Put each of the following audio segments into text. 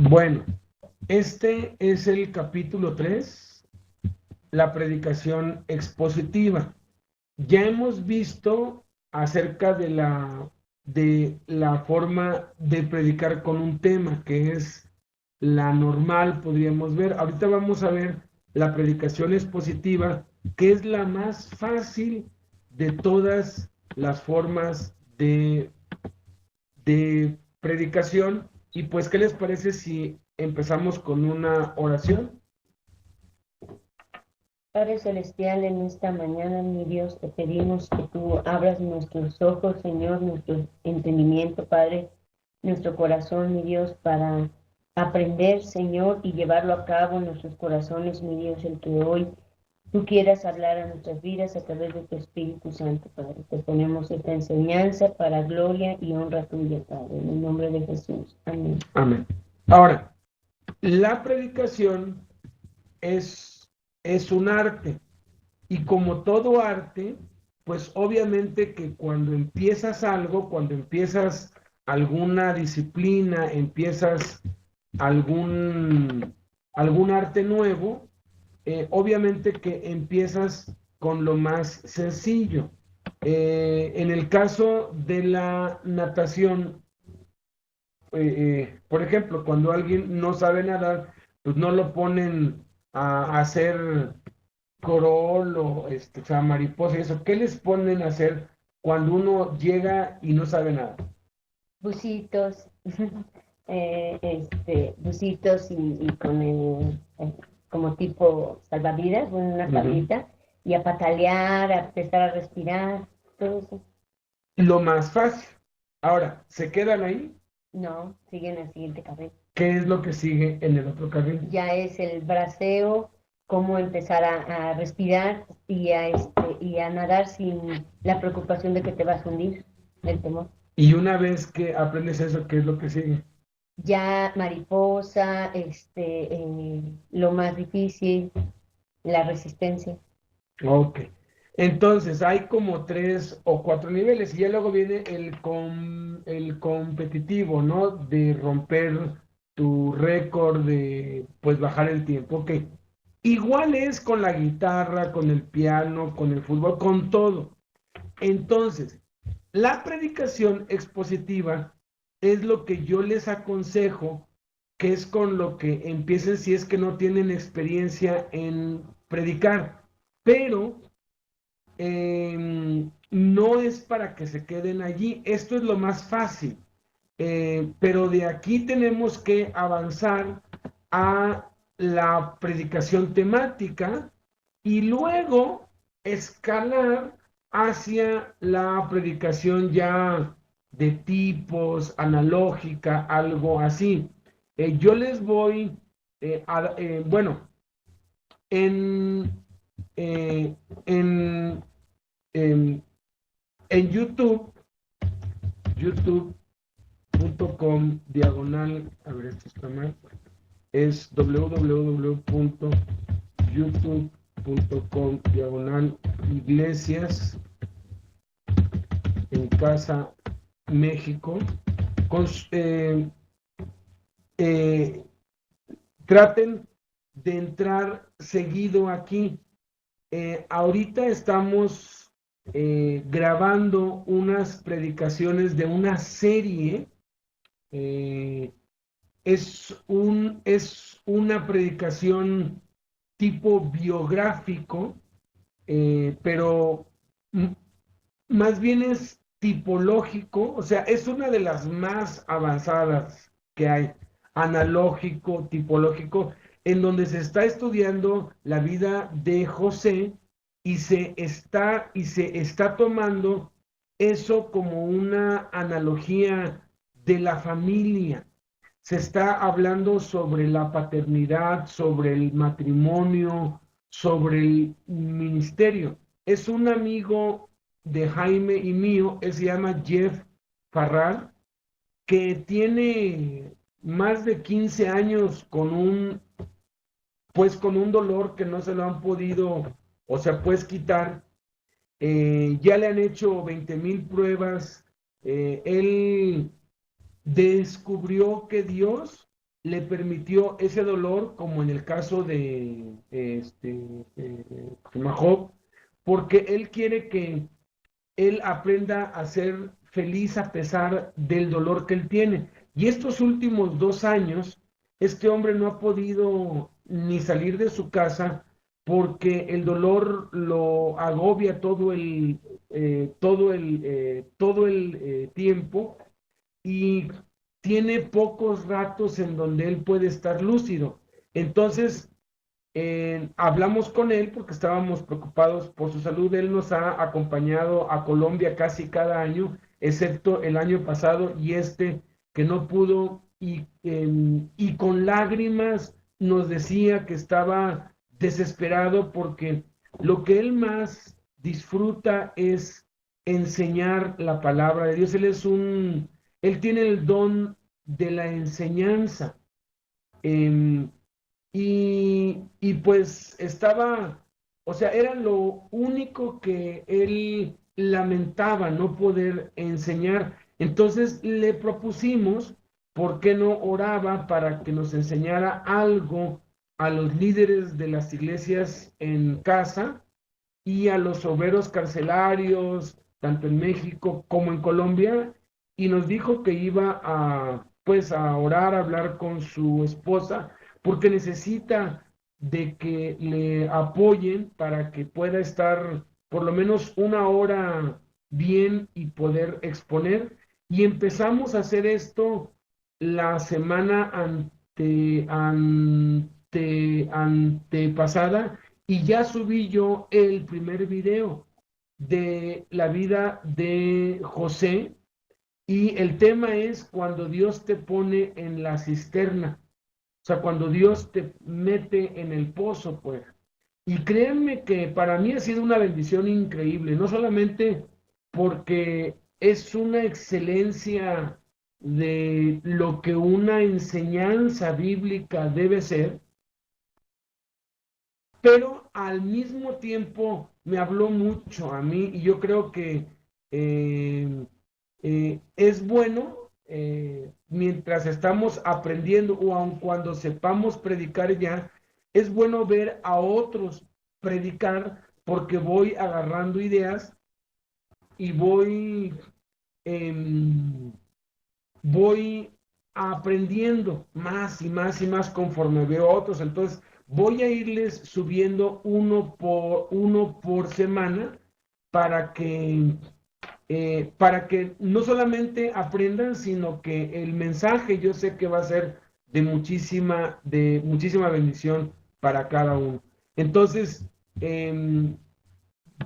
Bueno, este es el capítulo 3, la predicación expositiva. Ya hemos visto acerca de la forma de predicar con un tema, que es la normal, podríamos ver. Ahorita vamos a ver la predicación expositiva, que es la más fácil de todas las formas de predicación. Y pues, ¿qué les parece si empezamos con una oración? Padre Celestial, en esta mañana, mi Dios, te pedimos que tú abras nuestros ojos, Señor, nuestro entendimiento, Padre, nuestro corazón, mi Dios, para aprender, Señor, y llevarlo a cabo en nuestros corazones, mi Dios, el que hoy tú quieras hablar a nuestras vidas a través de tu Espíritu Santo, Padre. Te ponemos esta enseñanza para gloria y honra tuya, Padre, en el nombre de Jesús. Amén. Amén. Ahora, la predicación es un arte. Y como todo arte, pues obviamente que cuando empiezas algo, cuando empiezas alguna disciplina, empiezas algún, algún arte nuevo, obviamente que empiezas con lo más sencillo. En el caso de la natación, por ejemplo, cuando alguien no sabe nadar, pues no lo ponen a hacer corol o, o sea, mariposa y eso. ¿Qué les ponen a hacer cuando uno llega y no sabe nada? Bucitos, bucitos y con el, como tipo salvavidas, bueno, una Ujú. tablita, y a patalear, a empezar a respirar, todo eso. Lo más fácil. Ahora, se quedan ahí. No, siguen el siguiente carril. ¿Qué es lo que sigue en el otro carril? Ya es el braceo, cómo empezar a respirar y a nadar sin la preocupación de que te vas a hundir, del temor. Y una vez que aprendes eso, ¿qué es lo que sigue? Ya mariposa, lo más difícil, la resistencia. Ok. Entonces, hay como 3 o 4 niveles y ya luego viene el competitivo, ¿no? De romper tu récord, de pues bajar el tiempo. Ok. Igual es con la guitarra, con el piano, con el fútbol, con todo. Entonces, la predicación expositiva es lo que yo les aconsejo, que es con lo que empiecen si es que no tienen experiencia en predicar. Pero no es para que se queden allí. Esto es lo más fácil. Pero de aquí tenemos que avanzar a la predicación temática y luego escalar hacia la predicación ya de tipos, analógica, algo así. Yo les voy, bueno, en, eh, en, en, en YouTube, youtube.com/, a ver, esto está mal, es www.youtube.com/iglesias en casa México. Con, eh, traten de entrar seguido aquí. Ahorita estamos grabando unas predicaciones de una serie. eh, es una predicación tipo biográfico, pero más bien es tipológico, o sea, es una de las más avanzadas que hay, analógico, tipológico, en donde se está estudiando la vida de José y se está tomando eso como una analogía de la familia. Se está hablando sobre la paternidad, sobre el matrimonio, sobre el ministerio. Es un amigo de Jaime y mío, él se llama Jeff Farrar, que tiene más de 15 años con un dolor que no se lo han podido, o sea, pues quitar. Ya le han hecho 20,000 pruebas. Él descubrió que Dios le permitió ese dolor, como en el caso de Job, porque Él quiere que él aprenda a ser feliz a pesar del dolor que él tiene. Y estos últimos 2 años, este hombre no ha podido ni salir de su casa porque el dolor lo agobia todo el tiempo, y tiene pocos ratos en donde él puede estar lúcido. Entonces, hablamos con él porque estábamos preocupados por su salud. Él nos ha acompañado a Colombia casi cada año, excepto el año pasado y que no pudo, y con lágrimas nos decía que estaba desesperado porque lo que él más disfruta es enseñar la palabra de Dios. Él tiene el don de la enseñanza. Em, y pues o sea, era lo único que él lamentaba, no poder enseñar. Entonces le propusimos, ¿por qué no oraba para que nos enseñara algo a los líderes de las iglesias en casa y a los obreros carcelarios, tanto en México como en Colombia? Y nos dijo que iba pues a orar, a hablar con su esposa, porque necesita de que le apoyen para que pueda estar por lo menos 1 hora bien y poder exponer. Y empezamos a hacer esto la semana antepasada, y ya subí yo el primer video de la vida de José, y el tema es cuando Dios te pone en la cisterna, o sea, cuando Dios te mete en el pozo, pues. Y créanme que para mí ha sido una bendición increíble, no solamente porque es una excelencia de lo que una enseñanza bíblica debe ser, pero al mismo tiempo me habló mucho a mí, y yo creo que eh, es bueno, mientras estamos aprendiendo o aun cuando sepamos predicar ya, es bueno ver a otros predicar, porque voy agarrando ideas y em, voy aprendiendo más y más y más conforme veo a otros. Entonces, voy a irles subiendo uno por semana para que no solamente aprendan, sino que el mensaje yo sé que va a ser de muchísima bendición para cada uno. Entonces,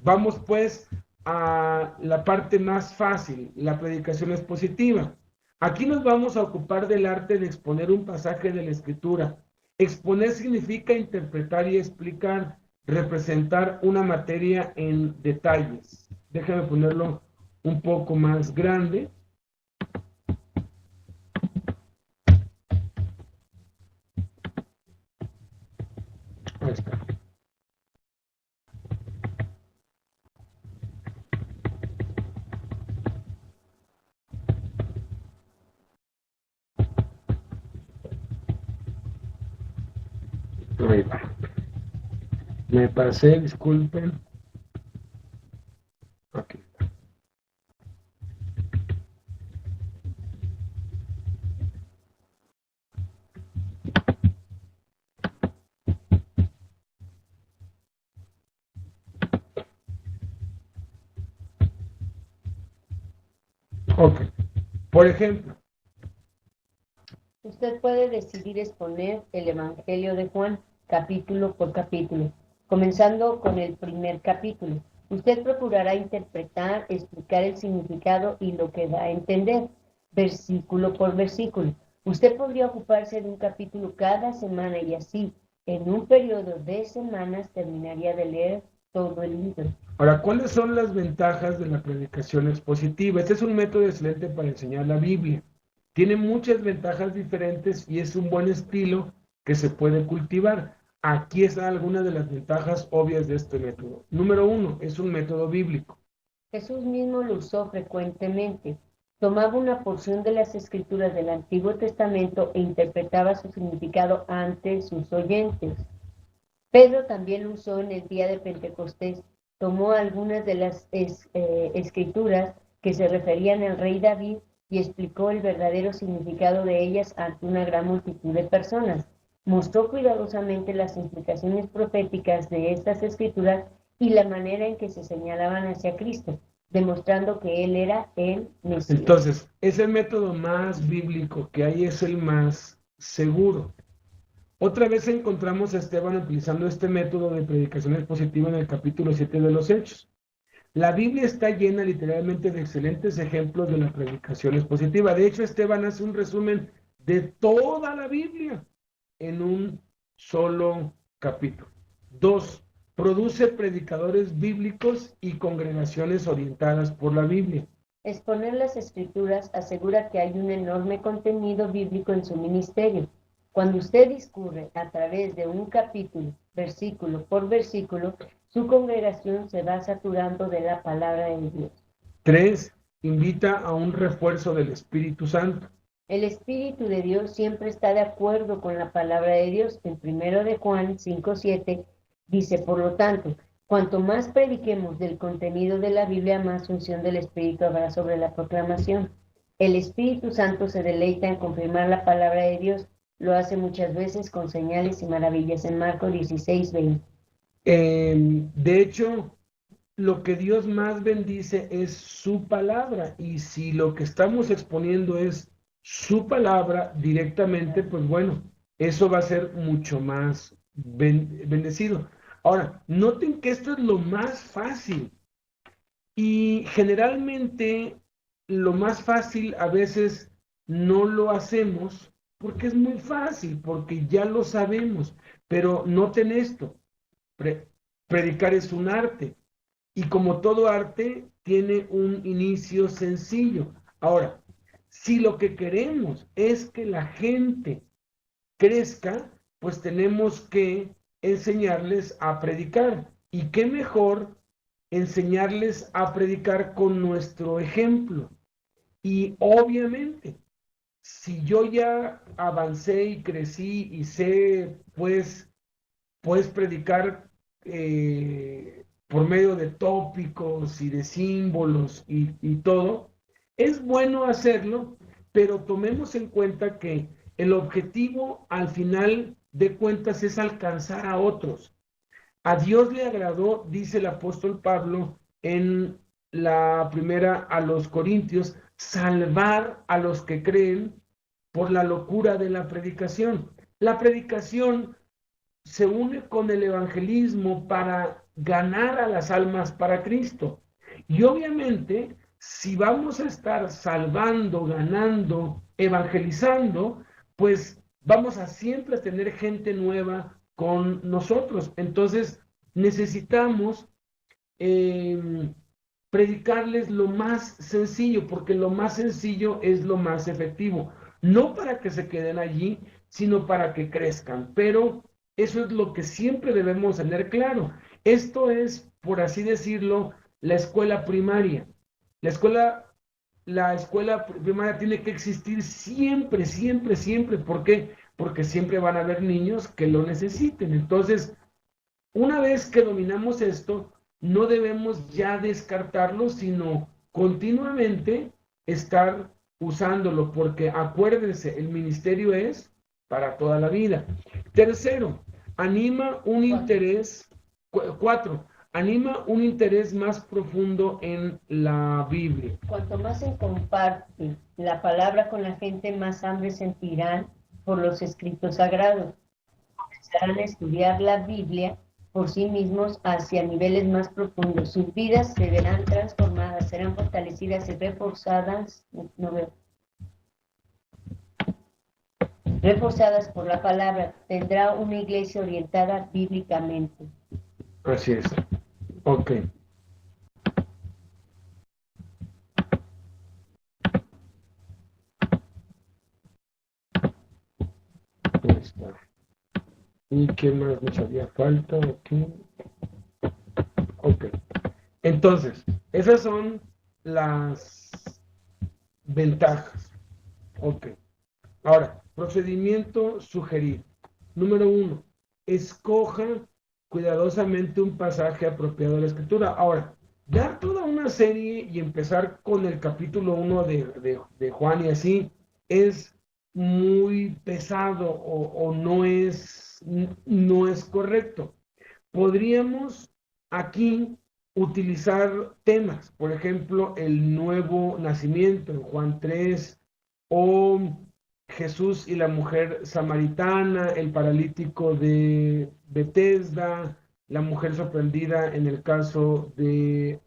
vamos pues a la parte más fácil, la predicación expositiva. Aquí nos vamos a ocupar del arte de exponer un pasaje de la Escritura. Exponer significa interpretar y explicar, representar una materia en detalles. Déjame ponerlo un poco más grande. Ahí está. Ahí va. Me pasé, disculpen. Aquí. Ok. Por ejemplo, Usted puede decidir exponer el Evangelio de Juan capítulo por capítulo, comenzando con el primer capítulo. Usted procurará interpretar, explicar el significado y lo que da a entender, versículo por versículo. Usted podría ocuparse de un capítulo cada semana y así, en un periodo de semanas, terminaría de leer todo el libro. ahora, ¿cuáles son las ventajas de la predicación expositiva? Este es un método excelente para enseñar la Biblia. Tiene muchas ventajas diferentes y es un buen estilo que se puede cultivar. Aquí están algunas de las ventajas obvias de este método. Número 1, es un método bíblico. Jesús mismo lo usó frecuentemente. Tomaba una porción de las escrituras del Antiguo Testamento e interpretaba su significado ante sus oyentes. Pedro también lo usó en el día de Pentecostés. Tomó algunas de las escrituras que se referían al rey David y explicó el verdadero significado de ellas ante una gran multitud de personas. Mostró cuidadosamente las implicaciones proféticas de estas escrituras y la manera en que se señalaban hacia Cristo, demostrando que Él era el Mesías. Entonces, ese método más bíblico que hay es el más seguro. Otra vez encontramos a Esteban utilizando este método de predicación expositiva en el capítulo 7 de los Hechos. La Biblia está llena literalmente de excelentes ejemplos de la predicación expositiva. De hecho, Esteban hace un resumen de toda la Biblia en un solo capítulo. 2. Produce predicadores bíblicos y congregaciones orientadas por la Biblia. Exponer las escrituras asegura que hay un enorme contenido bíblico en su ministerio. Cuando usted discurre a través de un capítulo, versículo por versículo, su congregación se va saturando de la palabra de Dios. 3. Invita a un refuerzo del Espíritu Santo. El Espíritu de Dios siempre está de acuerdo con la palabra de Dios. En 1 de Juan 5:7 dice, por lo tanto, cuanto más prediquemos del contenido de la Biblia, más unción del Espíritu habrá sobre la proclamación. El Espíritu Santo se deleita en confirmar la palabra de Dios. Lo hace muchas veces con señales y maravillas en Marcos 16:20. De hecho, lo que Dios más bendice es su palabra, y si lo que estamos exponiendo es su palabra directamente, pues bueno, eso va a ser mucho más bendecido. Ahora, noten que esto es lo más fácil, y generalmente lo más fácil a veces no lo hacemos porque es muy fácil, porque ya lo sabemos. Pero noten esto, predicar es un arte. Y como todo arte, tiene un inicio sencillo. Ahora, si lo que queremos es que la gente crezca, pues tenemos que enseñarles a predicar. ¿Y qué mejor enseñarles a predicar con nuestro ejemplo? Y obviamente, si yo ya avancé y crecí y sé, pues, puedes predicar por medio de tópicos y de símbolos y todo, es bueno hacerlo, pero tomemos en cuenta que el objetivo al final de cuentas es alcanzar a otros. A Dios le agradó, dice el apóstol Pablo en la primera a los Corintios, salvar a los que creen por la locura de la predicación. La predicación se une con el evangelismo para ganar a las almas para Cristo. Y obviamente, si vamos a estar salvando, ganando, evangelizando, pues vamos a siempre tener gente nueva con nosotros. Entonces, necesitamos predicarles lo más sencillo, porque lo más sencillo es lo más efectivo. No para que se queden allí, sino para que crezcan. Pero eso es lo que siempre debemos tener claro. Esto es, por así decirlo, la escuela primaria. La escuela primaria tiene que existir siempre, siempre, siempre. ¿Por qué? Porque siempre van a haber niños que lo necesiten. Entonces, una vez que dominamos esto, no debemos ya descartarlo, sino continuamente estar usándolo, porque acuérdense, el ministerio es para toda la vida. Tercero, anima un interés. 4. Anima un interés más profundo en la Biblia. Cuanto más se comparte la palabra con la gente, más hambre sentirán por los escritos sagrados. Comenzarán a estudiar la Biblia por sí mismos hacia niveles más profundos. Sus vidas se verán transformadas, serán fortalecidas y reforzadas por la palabra. Tendrá una iglesia orientada bíblicamente. Así es. Ok. Ahí está. ¿Y qué más nos haría falta aquí? Ok. Entonces, esas son las ventajas. Ok. Ahora, procedimiento sugerido. Número 1, escoja cuidadosamente un pasaje apropiado de la Escritura. Ahora, dar toda una serie y empezar con el capítulo 1 de Juan y así es muy pesado o no es correcto. Podríamos aquí utilizar temas, por ejemplo, el nuevo nacimiento en Juan 3 o Jesús y la mujer samaritana, el paralítico de Betesda, la mujer sorprendida en el caso de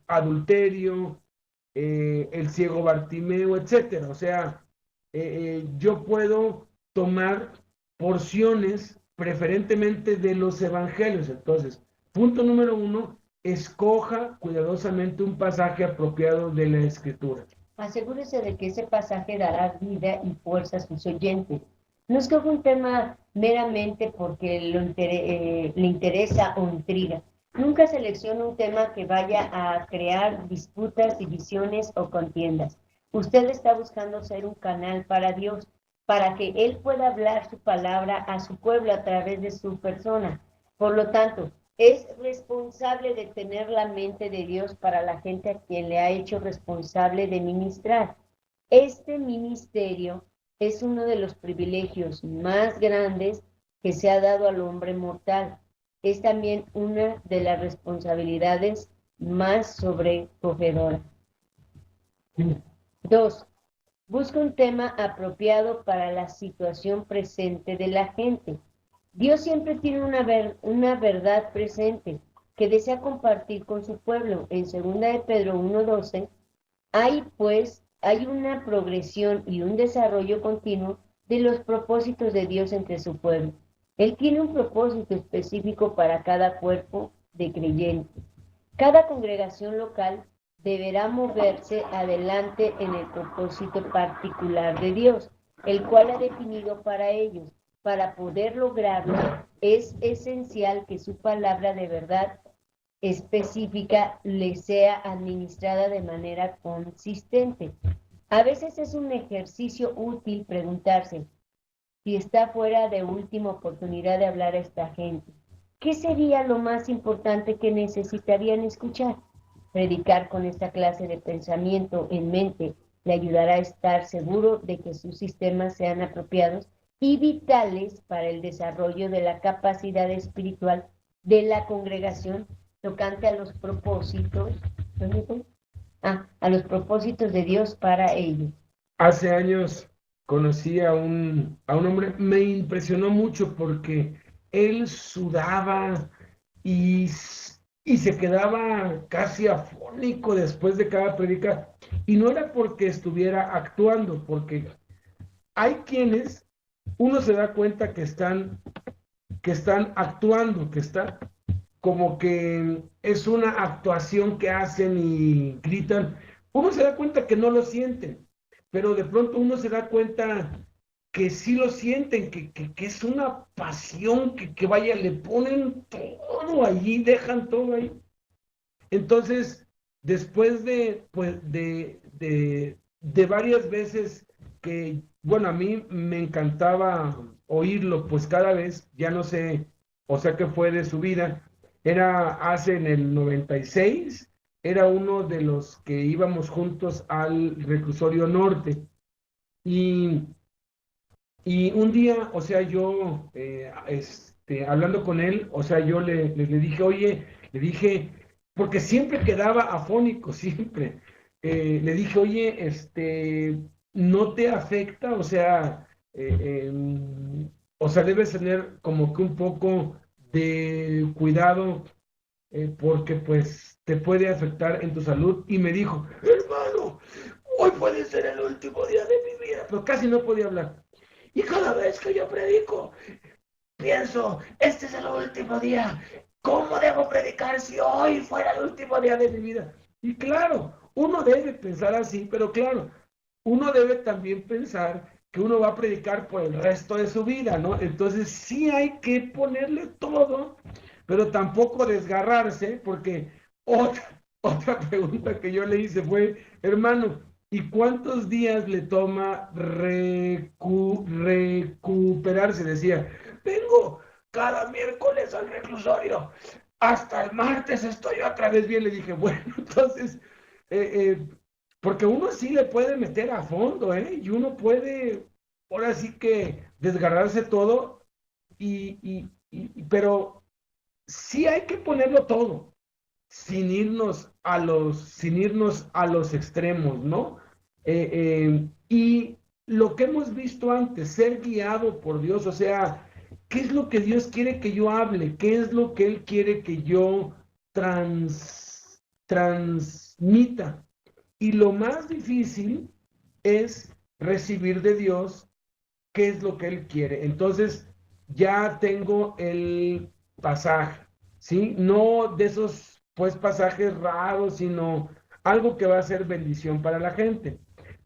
adulterio, el ciego Bartimeo, etcétera. O sea, yo puedo tomar porciones preferentemente de los evangelios. Entonces, punto número 1, escoja cuidadosamente un pasaje apropiado de la Escritura. Asegúrese de que ese pasaje dará vida y fuerza a sus oyentes. No escoja un tema meramente porque le interesa o intriga. Nunca seleccione un tema que vaya a crear disputas, divisiones o contiendas. Usted está buscando ser un canal para Dios, para que Él pueda hablar su palabra a su pueblo a través de su persona. Por lo tanto, es responsable de tener la mente de Dios para la gente a quien le ha hecho responsable de ministrar. Este ministerio es uno de los privilegios más grandes que se ha dado al hombre mortal. Es también una de las responsabilidades más sobrecogedoras. 2. Busca un tema apropiado para la situación presente de la gente. Dios siempre tiene una verdad presente que desea compartir con su pueblo. En 2 de Pedro 1:12, hay una progresión y un desarrollo continuo de los propósitos de Dios entre su pueblo. Él tiene un propósito específico para cada cuerpo de creyentes. Cada congregación local deberá moverse adelante en el propósito particular de Dios, el cual ha definido para ellos. Para poder lograrlo, es esencial que su palabra de verdad específica le sea administrada de manera consistente. A veces es un ejercicio útil preguntarse si está fuera de última oportunidad de hablar a esta gente. ¿Qué sería lo más importante que necesitarían escuchar? Predicar con esta clase de pensamiento en mente le ayudará a estar seguro de que sus sistemas sean apropiados y vitales para el desarrollo de la capacidad espiritual de la congregación tocante a los propósitos, a los propósitos de Dios para ellos. Hace años conocí a un hombre, me impresionó mucho porque él sudaba y se quedaba casi afónico después de cada predica, y no era porque estuviera actuando, porque hay quienes uno se da cuenta que están actuando, que está como que es una actuación que hacen y gritan. Uno se da cuenta que no lo sienten, pero de pronto uno se da cuenta que sí lo sienten, que es una pasión, que vaya, le ponen todo allí, dejan todo ahí. Entonces, después de varias veces que, bueno, a mí me encantaba oírlo, pues cada vez, ya no sé, o sea, qué fue de su vida, en el 96, era uno de los que íbamos juntos al reclusorio norte. Y, y un día, o sea, yo, hablando con él, o sea, yo le dije, oye, le dije, porque siempre quedaba afónico, siempre. Le dije, oye, ¿no te afecta? O sea, debes tener como que un poco de cuidado, porque pues te puede afectar en tu salud. Y me dijo, hermano, hoy puede ser el último día de mi vida, pero casi no podía hablar. Y cada vez que yo predico, pienso, este es el último día. ¿Cómo debo predicar si hoy fuera el último día de mi vida? Y claro, uno debe pensar así, pero claro, uno debe también pensar que uno va a predicar por el resto de su vida, ¿no? Entonces sí hay que ponerle todo, pero tampoco desgarrarse, porque otra pregunta que yo le hice fue, hermano, ¿Y cuántos días le toma recuperarse? Decía, vengo cada miércoles al reclusorio. Hasta el martes estoy otra vez bien. Le dije, bueno, entonces, porque uno sí le puede meter a fondo, ¿eh? Y uno puede, ahora sí que desgarrarse todo, pero sí hay que ponerlo todo sin irnos a los extremos, ¿no? Y lo que hemos visto antes, ser guiado por Dios, o sea, ¿qué es lo que Dios quiere que yo hable? ¿Qué es lo que Él quiere que yo transmita? Y lo más difícil es recibir de Dios qué es lo que Él quiere. Entonces, ya tengo el pasaje, ¿sí? No de esos, pues, pasajes raros, sino algo que va a ser bendición para la gente.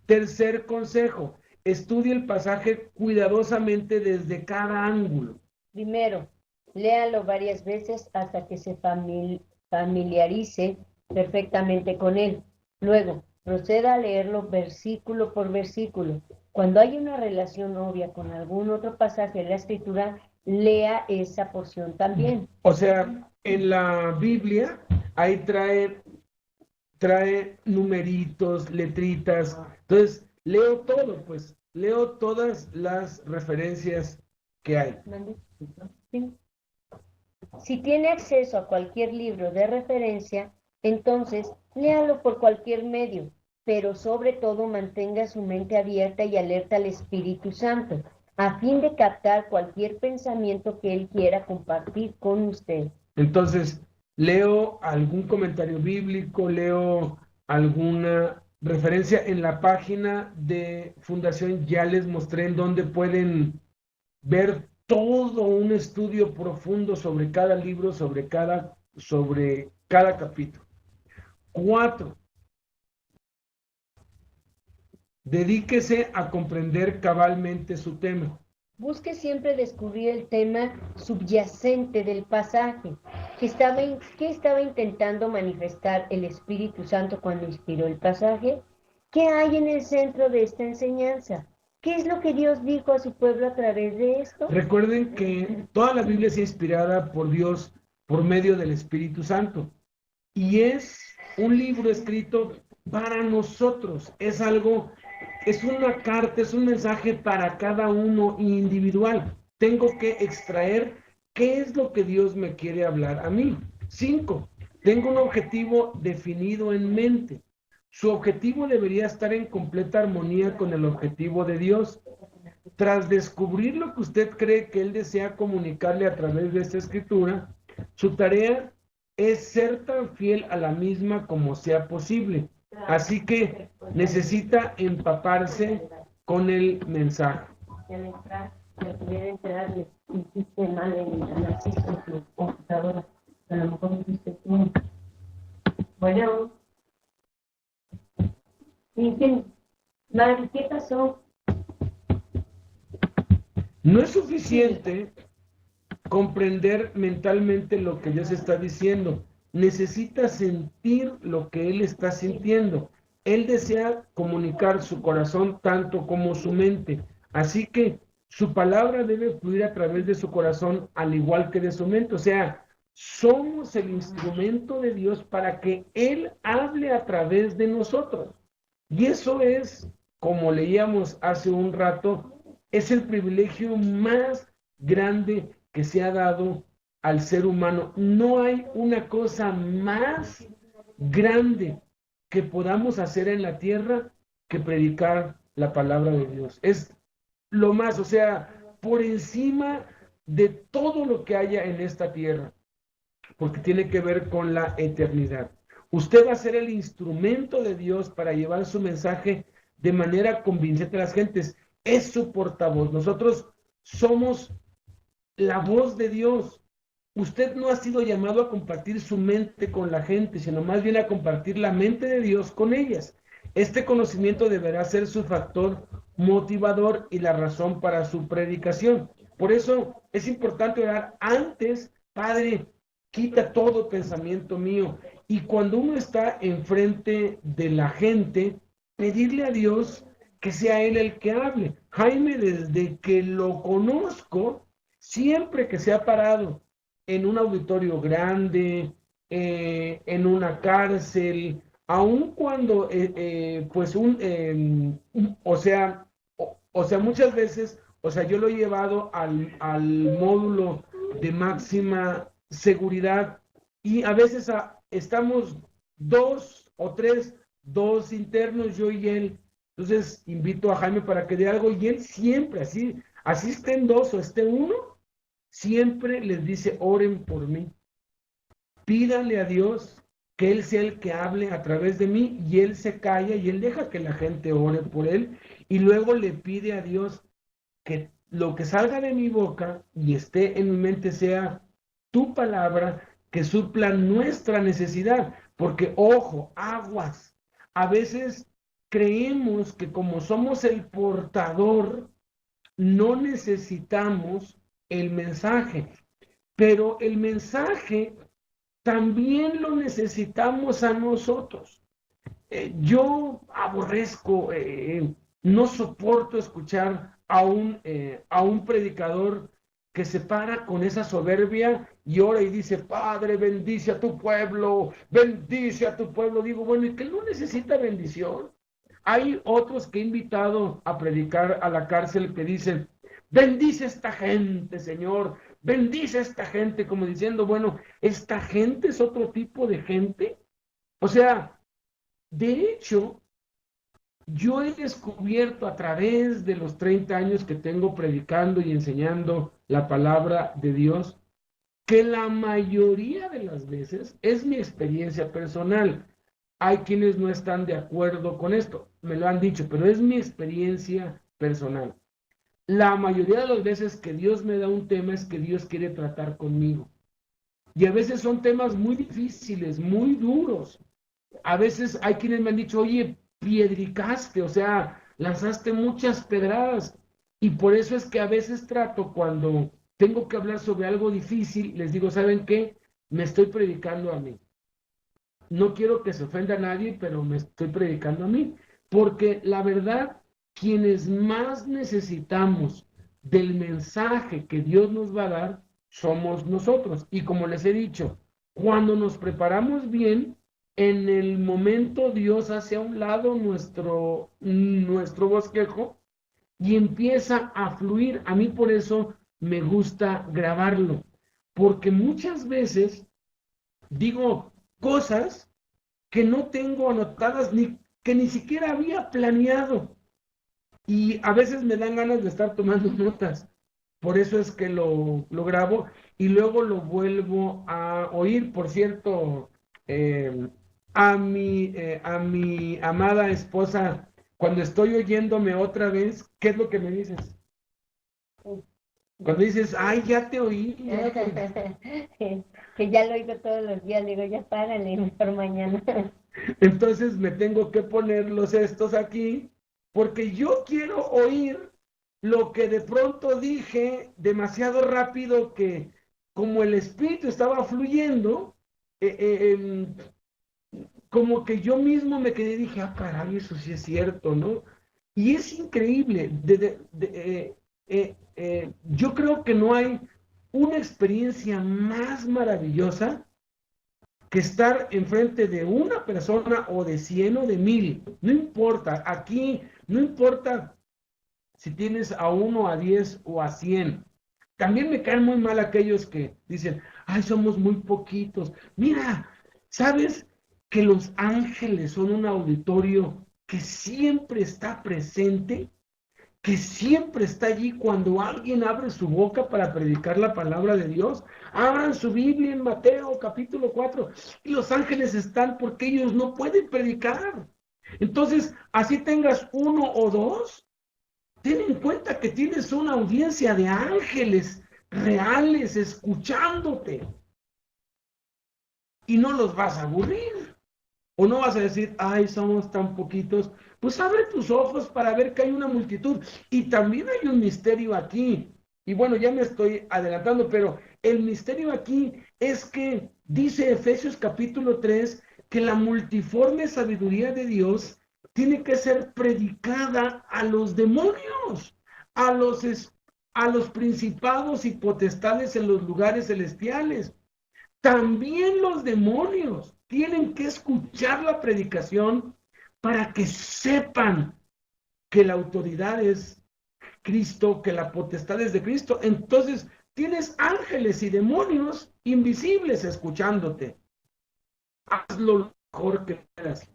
Tercer consejo, estudie el pasaje cuidadosamente desde cada ángulo. Primero, léalo varias veces hasta que se familiarice perfectamente con él. Luego, proceda a leerlo versículo por versículo. Cuando hay una relación obvia con algún otro pasaje de la Escritura, lea esa porción también. O sea, en la Biblia, ahí trae numeritos, letritas. Entonces, leo todo, pues, leo todas las referencias que hay. ¿Sí? Si tiene acceso a cualquier libro de referencia, entonces léalo por cualquier medio, pero sobre todo mantenga su mente abierta y alerta al Espíritu Santo, a fin de captar cualquier pensamiento que Él quiera compartir con usted. Entonces, leo algún comentario bíblico, leo alguna referencia en la página de Fundación, ya les mostré en donde pueden ver todo un estudio profundo sobre cada libro, sobre cada capítulo. 4. Dedíquese a comprender cabalmente su tema. Busque siempre descubrir el tema subyacente del pasaje que estaba intentando manifestar el Espíritu Santo cuando inspiró el pasaje. ¿Qué hay en el centro de esta enseñanza? ¿Qué es lo que Dios dijo a su pueblo a través de esto? Recuerden que toda la Biblia es inspirada por Dios por medio del Espíritu Santo y es un libro escrito para nosotros, es una carta, es un mensaje para cada uno individual. Tengo que extraer qué es lo que Dios me quiere hablar a mí. 5. Tengo un objetivo definido en mente. Su objetivo debería estar en completa armonía con el objetivo de Dios. Tras descubrir lo que usted cree que Él desea comunicarle a través de esta escritura, su tarea es ser tan fiel a la misma como sea posible. Así que necesita empaparse con el mensaje. Bueno, ¿qué pasó? No es suficiente comprender mentalmente lo que Dios está diciendo. Necesita sentir lo que Él está sintiendo. Él desea comunicar su corazón tanto como su mente. Así que su palabra debe fluir a través de su corazón al igual que de su mente. O sea, somos el instrumento de Dios para que Él hable a través de nosotros. Y eso es, como leíamos hace un rato, es el privilegio más grande que se ha dado al ser humano. No hay una cosa más grande que podamos hacer en la tierra que predicar la palabra de Dios. Es lo más, o sea, por encima de todo lo que haya en esta tierra, porque tiene que ver con la eternidad. Usted va a ser el instrumento de Dios para llevar su mensaje de manera convincente a las gentes. Es su portavoz. Nosotros somos la voz de Dios. Usted no ha sido llamado a compartir su mente con la gente, sino más bien a compartir la mente de Dios con ellas. Este conocimiento deberá ser su factor motivador y la razón para su predicación. Por eso es importante orar antes, Padre, quita todo pensamiento mío. Y cuando uno está enfrente de la gente, pedirle a Dios que sea Él el que hable. Jaime, desde que lo conozco, siempre que se ha parado en un auditorio grande, en una cárcel, aun cuando, pues, o sea, muchas veces, o sea, yo lo he llevado al módulo de máxima seguridad y a veces estamos dos o tres, dos internos, yo y él. Entonces invito a Jaime para que dé algo y él siempre, así estén dos o esté uno, siempre les dice, oren por mí, pídanle a Dios que Él sea el que hable a través de mí y Él se calla y Él deja que la gente ore por Él y luego le pide a Dios que lo que salga de mi boca y esté en mi mente sea tu palabra que supla nuestra necesidad. Porque, ojo, aguas, a veces creemos que como somos el portador, no necesitamos el mensaje, pero el mensaje también lo necesitamos a nosotros. Yo aborrezco, no soporto escuchar a un predicador que se para con esa soberbia y ora y dice, Padre, bendice a tu pueblo, bendice a tu pueblo. Digo, bueno, ¿y que él no necesita bendición? Hay otros que he invitado a predicar a la cárcel que dicen, bendice a esta gente, Señor, bendice a esta gente, como diciendo, bueno, esta gente es otro tipo de gente. O sea, de hecho, yo he descubierto a través de los 30 años que tengo predicando y enseñando la palabra de Dios, que la mayoría de las veces es mi experiencia personal. Hay quienes no están de acuerdo con esto, me lo han dicho, pero es mi experiencia personal. La mayoría de las veces que Dios me da un tema es que Dios quiere tratar conmigo. Y a veces son temas muy difíciles, muy duros. A veces hay quienes me han dicho, oye, piedricaste, o sea, lanzaste muchas pedradas. Y por eso es que a veces trato cuando tengo que hablar sobre algo difícil, les digo, ¿saben qué? Me estoy predicando a mí. No quiero que se ofenda a nadie, pero me estoy predicando a mí. Porque la verdad, quienes más necesitamos del mensaje que Dios nos va a dar, somos nosotros. Y como les he dicho, cuando nos preparamos bien, en el momento Dios hace a un lado nuestro bosquejo y empieza a fluir. A mí por eso me gusta grabarlo, porque muchas veces digo cosas que no tengo anotadas ni que ni siquiera había planeado y a veces me dan ganas de estar tomando notas. Por eso es que lo grabo y luego lo vuelvo a oír. Por cierto, eh, a mi amada esposa, cuando estoy oyéndome otra vez, ¿qué es lo que me dices? Cuando dices, ay, ya te oí. Que ya lo oigo todos los días, digo, ya párale, mejor mañana. Entonces me tengo que poner los estos aquí porque yo quiero oír lo que de pronto dije demasiado rápido que como el espíritu estaba fluyendo, eh, eh, como que yo mismo me quedé y dije, ah, caray, eso sí es cierto, ¿no? Y es increíble. Yo creo que no hay una experiencia más maravillosa que estar enfrente de una persona o de 100 o de 1000. No importa, aquí no importa si tienes a uno, a 10 o a 100. También me caen muy mal aquellos que dicen, ay, somos muy poquitos. Mira, ¿sabes que los ángeles son un auditorio que siempre está presente? Que siempre está allí cuando alguien abre su boca para predicar la palabra de Dios. Abran su Biblia en Mateo capítulo 4 y los ángeles están porque ellos no pueden predicar. Entonces, así tengas uno o dos, ten en cuenta que tienes una audiencia de ángeles reales escuchándote y no los vas a aburrir. O no vas a decir, ay, somos tan poquitos. Pues abre tus ojos para ver que hay una multitud. Y también hay un misterio aquí. Y bueno, ya me estoy adelantando, pero el misterio aquí es que dice Efesios capítulo 3 que la multiforme sabiduría de Dios tiene que ser predicada a los demonios, a los, a los principados y potestades en los lugares celestiales. También los demonios tienen que escuchar la predicación para que sepan que la autoridad es Cristo, que la potestad es de Cristo. Entonces, tienes ángeles y demonios invisibles escuchándote. Hazlo lo mejor que puedas.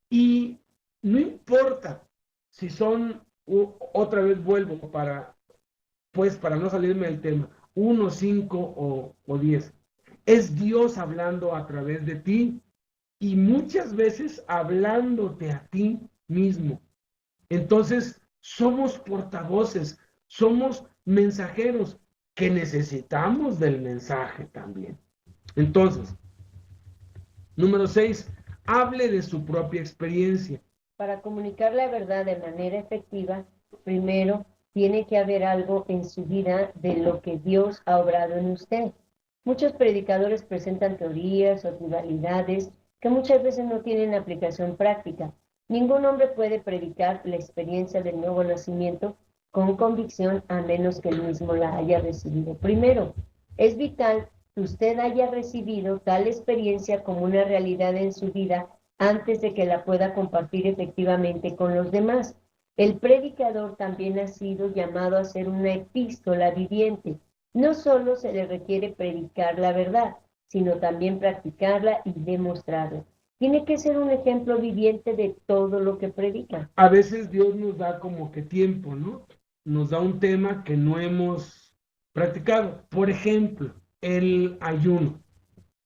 Y no importa si son, otra vez vuelvo para no salirme del tema, 1, 5 o 10. Es Dios hablando a través de ti y muchas veces hablándote a ti mismo. Entonces, somos portavoces, somos mensajeros que necesitamos del mensaje también. Entonces, número 6, hable de su propia experiencia. Para comunicar la verdad de manera efectiva, primero tiene que haber algo en su vida de lo que Dios ha obrado en usted. Muchos predicadores presentan teorías o rivalidades que muchas veces no tienen aplicación práctica. Ningún hombre puede predicar la experiencia del nuevo nacimiento con convicción a menos que él mismo la haya recibido. Primero, es vital que usted haya recibido tal experiencia como una realidad en su vida antes de que la pueda compartir efectivamente con los demás. El predicador también ha sido llamado a ser una epístola viviente. No solo se le requiere predicar la verdad, sino también practicarla y demostrarla. Tiene que ser un ejemplo viviente de todo lo que predica. A veces Dios nos da como que tiempo, ¿no? Nos da un tema que no hemos practicado. Por ejemplo, el ayuno.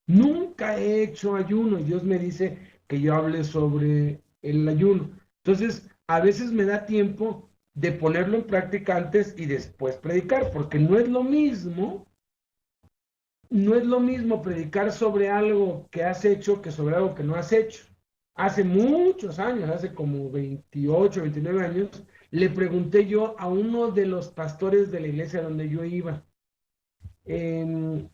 Nunca he hecho ayuno y Dios me dice que yo hable sobre el ayuno. Entonces, a veces me da tiempo de ponerlo en práctica antes y después predicar, porque no es lo mismo predicar sobre algo que has hecho que sobre algo que no has hecho. Hace muchos años, hace como 28, 29 años, le pregunté yo a uno de los pastores de la iglesia donde yo iba, eh,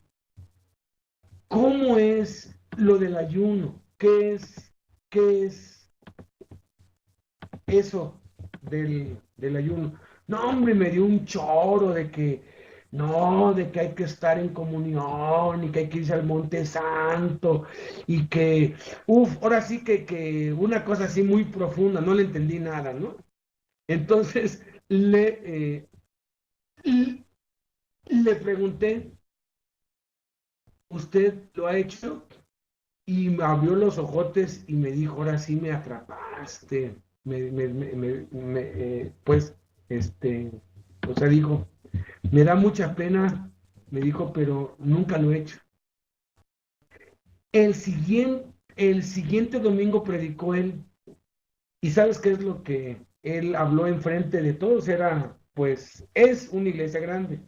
¿cómo es lo del ayuno? ¿Qué es eso del ayuno? No, hombre, me dio un choro de que, no, de que hay que estar en comunión y que hay que irse al Monte Santo y que, ahora sí que una cosa así muy profunda, no le entendí nada, ¿no? Entonces le pregunté, ¿usted lo ha hecho? Y me abrió los ojotes y me dijo, ahora sí me atrapaste. Pues, o sea, dijo, me da mucha pena, me dijo, pero nunca lo he hecho. El siguiente domingo predicó él, y ¿sabes qué es lo que él habló enfrente de todos? Era, pues, es una iglesia grande.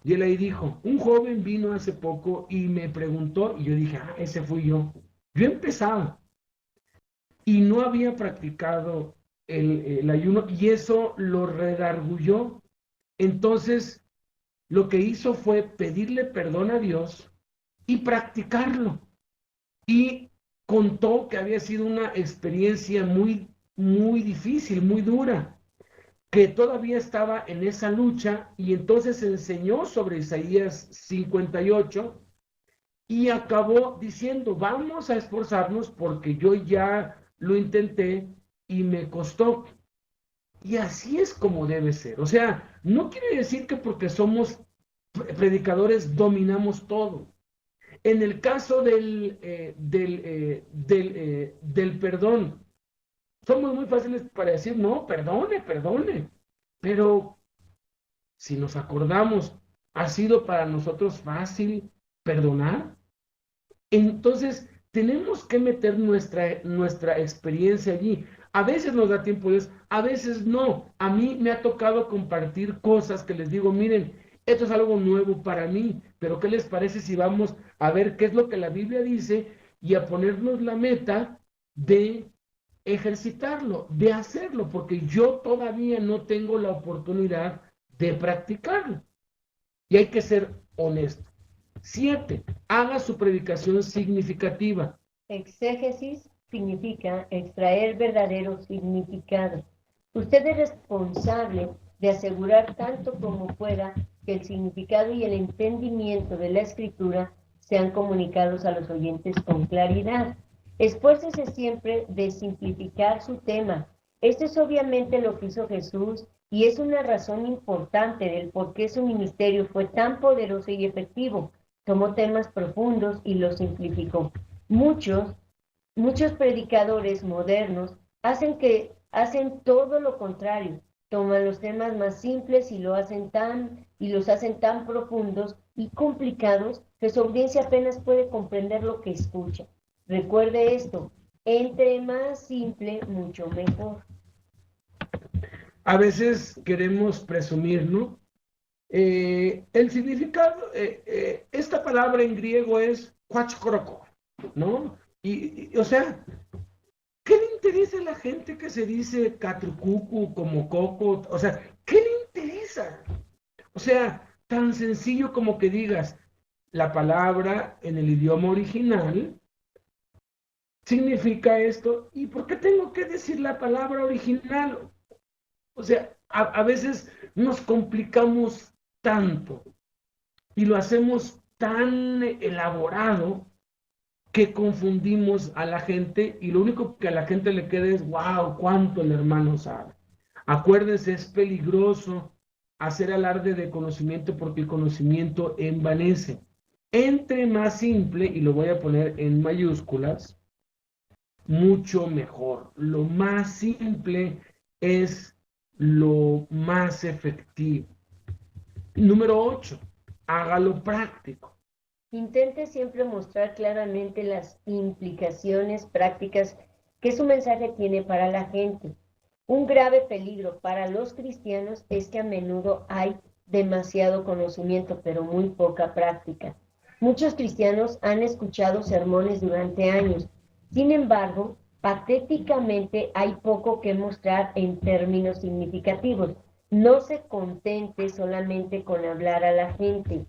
Y él ahí dijo, un joven vino hace poco y me preguntó, y yo dije, ese fui yo. Yo empezaba y no había practicado el ayuno y eso lo redargulló. Entonces, lo que hizo fue pedirle perdón a Dios y practicarlo. Y contó que había sido una experiencia muy, muy difícil, muy dura, que todavía estaba en esa lucha y entonces enseñó sobre Isaías 58 y acabó diciendo, vamos a esforzarnos porque yo ya lo intenté y me costó. Y así es como debe ser. O sea, no quiere decir que porque somos predicadores dominamos todo. En el caso del perdón, somos muy fáciles para decir, no, perdone, perdone. Pero si nos acordamos, ¿ha sido para nosotros fácil perdonar? Entonces, tenemos que meter nuestra experiencia allí. A veces nos da tiempo, a veces no. A mí me ha tocado compartir cosas que les digo, miren, esto es algo nuevo para mí, pero ¿qué les parece si vamos a ver qué es lo que la Biblia dice y a ponernos la meta de ejercitarlo, de hacerlo, porque yo todavía no tengo la oportunidad de practicarlo. Y hay que ser honesto. 7. Haga su predicación significativa. Exégesis, significa extraer verdadero significado. Usted es responsable de asegurar tanto como pueda que el significado y el entendimiento de la escritura sean comunicados a los oyentes con claridad. Esfuércese siempre de simplificar su tema. Esto es obviamente lo que hizo Jesús y es una razón importante del por qué su ministerio fue tan poderoso y efectivo. Tomó temas profundos y los simplificó. Muchos predicadores modernos hacen todo lo contrario. Toman los temas más simples y los hacen tan profundos y complicados que su audiencia apenas puede comprender lo que escucha. Recuerde esto, entre más simple, mucho mejor. A veces queremos presumir, ¿no? El significado, esta palabra en griego es huachcoroco, ¿no? O sea, ¿qué le interesa a la gente que se dice catrucucu, como coco? O sea, ¿qué le interesa? O sea, tan sencillo como que digas, la palabra en el idioma original significa esto, ¿y por qué tengo que decir la palabra original? O sea, a veces nos complicamos tanto y lo hacemos tan elaborado que confundimos a la gente y lo único que a la gente le queda es, wow, cuánto el hermano sabe. Acuérdense, es peligroso hacer alarde de conocimiento porque el conocimiento envanece. Entre más simple, y lo voy a poner en mayúsculas, mucho mejor. Lo más simple es lo más efectivo. Número 8, hágalo práctico. Intente siempre mostrar claramente las implicaciones prácticas que su mensaje tiene para la gente. Un grave peligro para los cristianos es que a menudo hay demasiado conocimiento, pero muy poca práctica. Muchos cristianos han escuchado sermones durante años. Sin embargo, patéticamente hay poco que mostrar en términos significativos. No se contente solamente con hablar a la gente.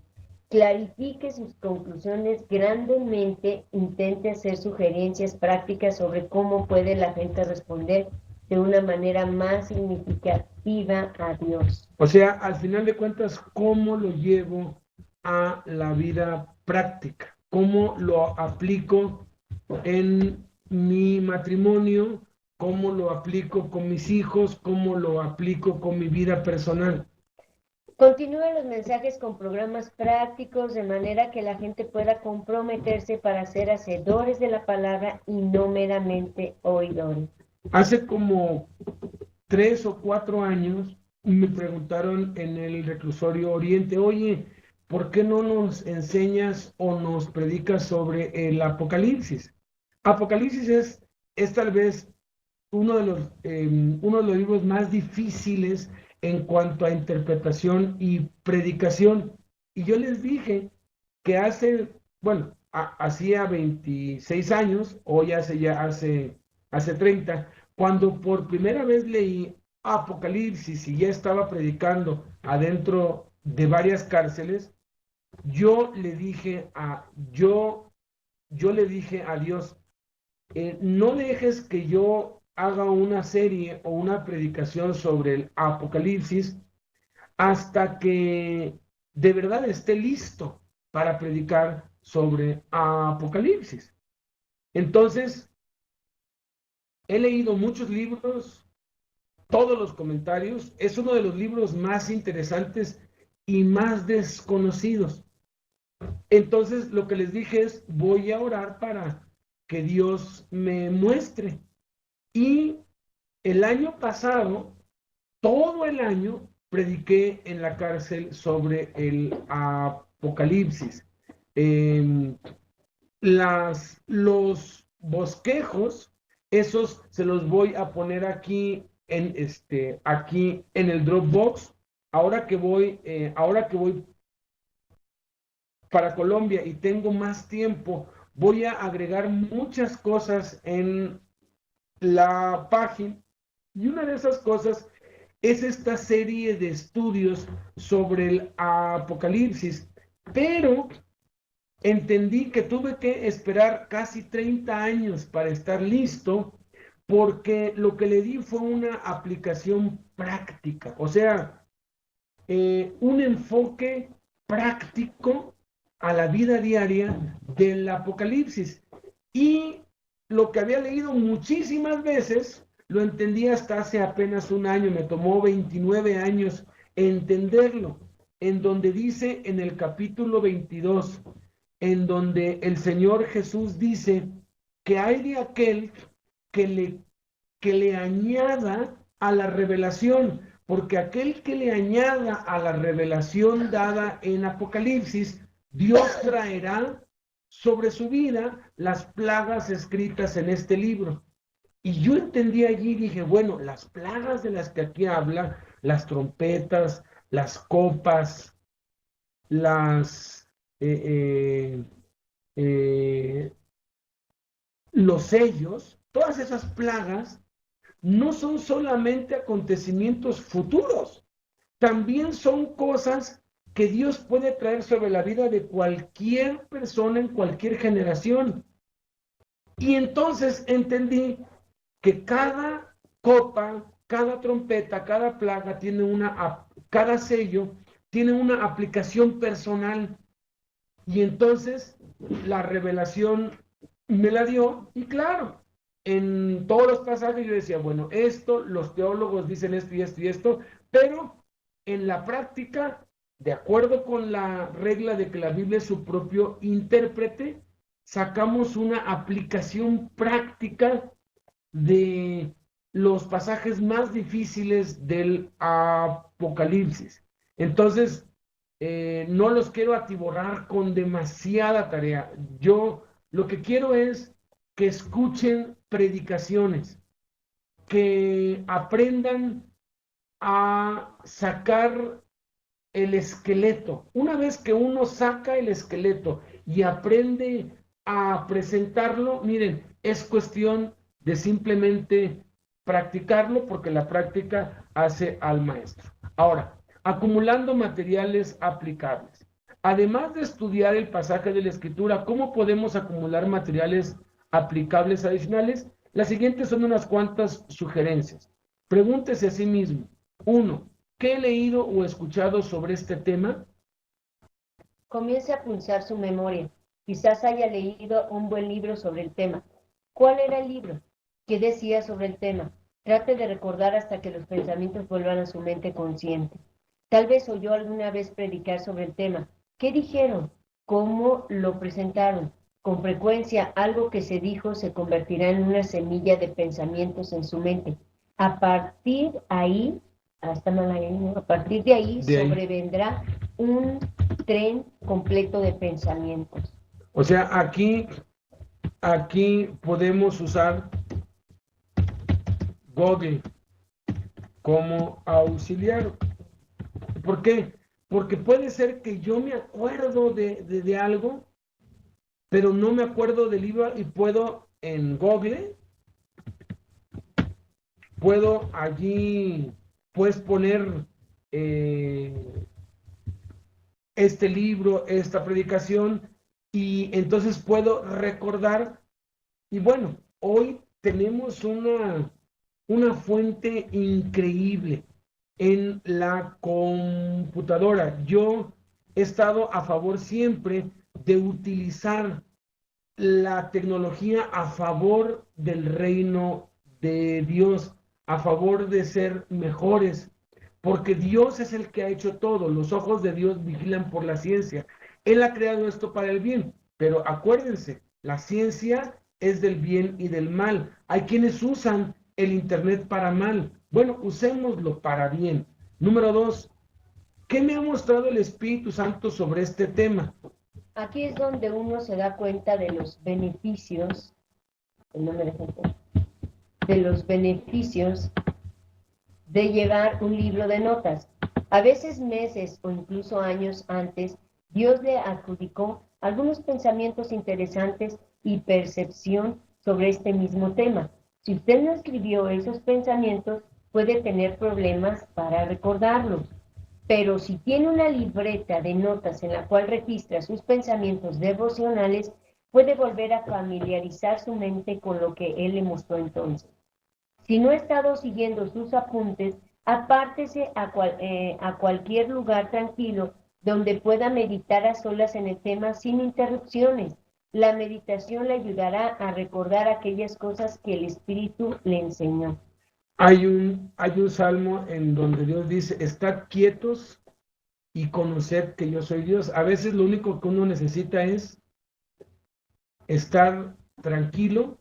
Clarifique sus conclusiones grandemente, intente hacer sugerencias prácticas sobre cómo puede la gente responder de una manera más significativa a Dios. O sea, al final de cuentas, ¿cómo lo llevo a la vida práctica? ¿Cómo lo aplico en mi matrimonio? ¿Cómo lo aplico con mis hijos? ¿Cómo lo aplico con mi vida personal? Continúe los mensajes con programas prácticos de manera que la gente pueda comprometerse para ser hacedores de la palabra y no meramente oidores. Hace como 3 o 4 años me preguntaron en el reclusorio Oriente, oye, ¿por qué no nos enseñas o nos predicas sobre el Apocalipsis? Apocalipsis es tal vez uno de los libros más difíciles en cuanto a interpretación y predicación. Y yo les dije que hacía 26 años, hoy hace 30, cuando por primera vez leí Apocalipsis y ya estaba predicando adentro de varias cárceles, yo le dije yo le dije a Dios, no dejes que yo haga una serie o una predicación sobre el Apocalipsis hasta que de verdad esté listo para predicar sobre Apocalipsis. Entonces, he leído muchos libros, todos los comentarios, es uno de los libros más interesantes y más desconocidos. Entonces, lo que les dije es, voy a orar para que Dios me muestre. Y el año pasado, todo el año, prediqué en la cárcel sobre el Apocalipsis. Eh, los bosquejos, esos se los voy a poner aquí en el Dropbox. Ahora que voy para Colombia y tengo más tiempo, voy a agregar muchas cosas en la página y una de esas cosas es esta serie de estudios sobre el Apocalipsis, pero entendí que tuve que esperar casi 30 años para estar listo, porque lo que le di fue una aplicación práctica, o sea, un enfoque práctico a la vida diaria del Apocalipsis. Y lo que había leído muchísimas veces, lo entendí hasta hace apenas un año, me tomó 29 años entenderlo, en donde dice en el capítulo 22, en donde el Señor Jesús dice que hay de aquel que le, que le añada a la revelación, porque aquel que le añada a la revelación dada en Apocalipsis, Dios traerá sobre su vida las plagas escritas en este libro. Y yo entendí allí, dije, bueno, las plagas de las que aquí habla, las trompetas, las copas, las eh, eh, los sellos, todas esas plagas no son solamente acontecimientos futuros, también son cosas que Dios puede traer sobre la vida de cualquier persona en cualquier generación. Y entonces entendí que cada copa, cada trompeta, cada plaga tiene cada sello tiene una aplicación personal. Y entonces la revelación me la dio y claro, en todos los pasajes yo decía, bueno, esto, los teólogos dicen esto y esto y esto, pero en la práctica, de acuerdo con la regla de que la Biblia es su propio intérprete, sacamos una aplicación práctica de los pasajes más difíciles del Apocalipsis. Entonces, no los quiero atiborrar con demasiada tarea. Yo lo que quiero es que escuchen predicaciones, que aprendan a sacar el esqueleto. Una vez que uno saca el esqueleto y aprende a presentarlo, miren, es cuestión de simplemente practicarlo porque la práctica hace al maestro. Ahora, acumulando materiales aplicables. Además de estudiar el pasaje de la escritura, ¿cómo podemos acumular materiales aplicables adicionales? Las siguientes son unas cuantas sugerencias. Pregúntese a sí mismo. Uno, ¿qué he leído o escuchado sobre este tema? Comience a pulsar su memoria. Quizás haya leído un buen libro sobre el tema. ¿Cuál era el libro? ¿Qué decía sobre el tema? Trate de recordar hasta que los pensamientos vuelvan a su mente consciente. Tal vez oyó alguna vez predicar sobre el tema. ¿Qué dijeron? ¿Cómo lo presentaron? Con frecuencia, algo que se dijo se convertirá en una semilla de pensamientos en su mente. A partir ahí, a partir de ahí De ahí. sobrevendrá un tren completo de pensamientos. O sea, aquí podemos usar Google como auxiliar. ¿Por qué? Porque puede ser que yo me acuerdo de algo, pero no me acuerdo del libro y puedo en Google, puedo allí, pues poner este libro, esta predicación, y entonces puedo recordar. Y bueno, hoy tenemos una fuente increíble en la computadora. Yo he estado a favor siempre de utilizar la tecnología a favor del reino de Dios, a favor de ser mejores, porque Dios es el que ha hecho todo. Los ojos de Dios vigilan por la ciencia. Él ha creado esto para el bien, pero acuérdense, la ciencia es del bien y del mal. Hay quienes usan el Internet para mal. Bueno, usémoslo para bien. Número dos, ¿qué me ha mostrado el Espíritu Santo sobre este tema? Aquí es donde uno se da cuenta de los beneficios, de los beneficios de llevar un libro de notas. A veces meses o incluso años antes, Dios le adjudicó algunos pensamientos interesantes y percepción sobre este mismo tema. Si usted no escribió esos pensamientos, puede tener problemas para recordarlos. Pero si tiene una libreta de notas en la cual registra sus pensamientos devocionales, puede volver a familiarizar su mente con lo que él le mostró entonces. Si no ha estado siguiendo sus apuntes, apártese a cualquier lugar tranquilo donde pueda meditar a solas en el tema sin interrupciones. La meditación le ayudará a recordar aquellas cosas que el Espíritu le enseñó. Hay un salmo en donde Dios dice, estad quietos y conoced que yo soy Dios. A veces lo único que uno necesita es estar tranquilo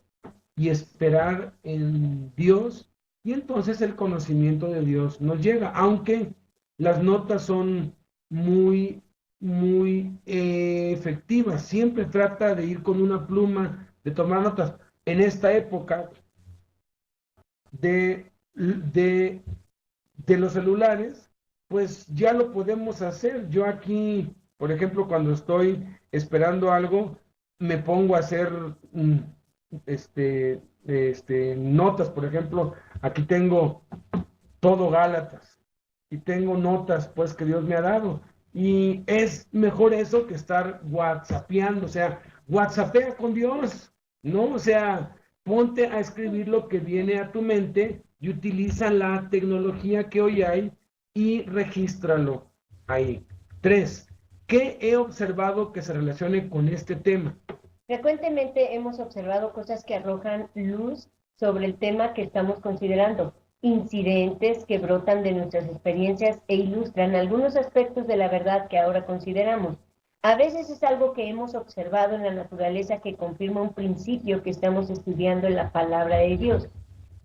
y esperar en Dios, y entonces el conocimiento de Dios nos llega, aunque las notas son muy efectivas. Siempre trata de ir con una pluma, de tomar notas. En esta época de, de, de los celulares, pues ya lo podemos hacer. Yo aquí, por ejemplo, cuando estoy esperando algo, me pongo a hacer notas. Por ejemplo, aquí tengo todo Gálatas y tengo notas pues que Dios me ha dado. Y es mejor eso que estar whatsappeando, o sea, whatsappea con Dios, ¿no? O sea, ponte a escribir lo que viene a tu mente y utiliza la tecnología que hoy hay y regístralo ahí. 3. ¿Qué he observado que se relacione con este tema? Frecuentemente hemos observado cosas que arrojan luz sobre el tema que estamos considerando, incidentes que brotan de nuestras experiencias e ilustran algunos aspectos de la verdad que ahora consideramos. A veces es algo que hemos observado en la naturaleza que confirma un principio que estamos estudiando en la palabra de Dios.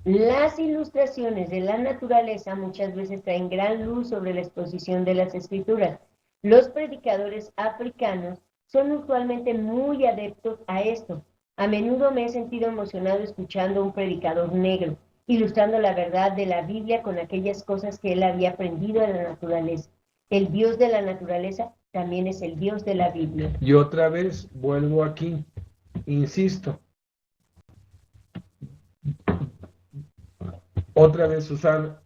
Las ilustraciones de la naturaleza muchas veces traen gran luz sobre la exposición de las escrituras. Los predicadores africanos son usualmente muy adeptos a esto. A menudo me he sentido emocionado escuchando a un predicador negro, ilustrando la verdad de la Biblia con aquellas cosas que él había aprendido de la naturaleza. El Dios de la naturaleza también es el Dios de la Biblia. Y otra vez vuelvo aquí, insisto, otra vez usar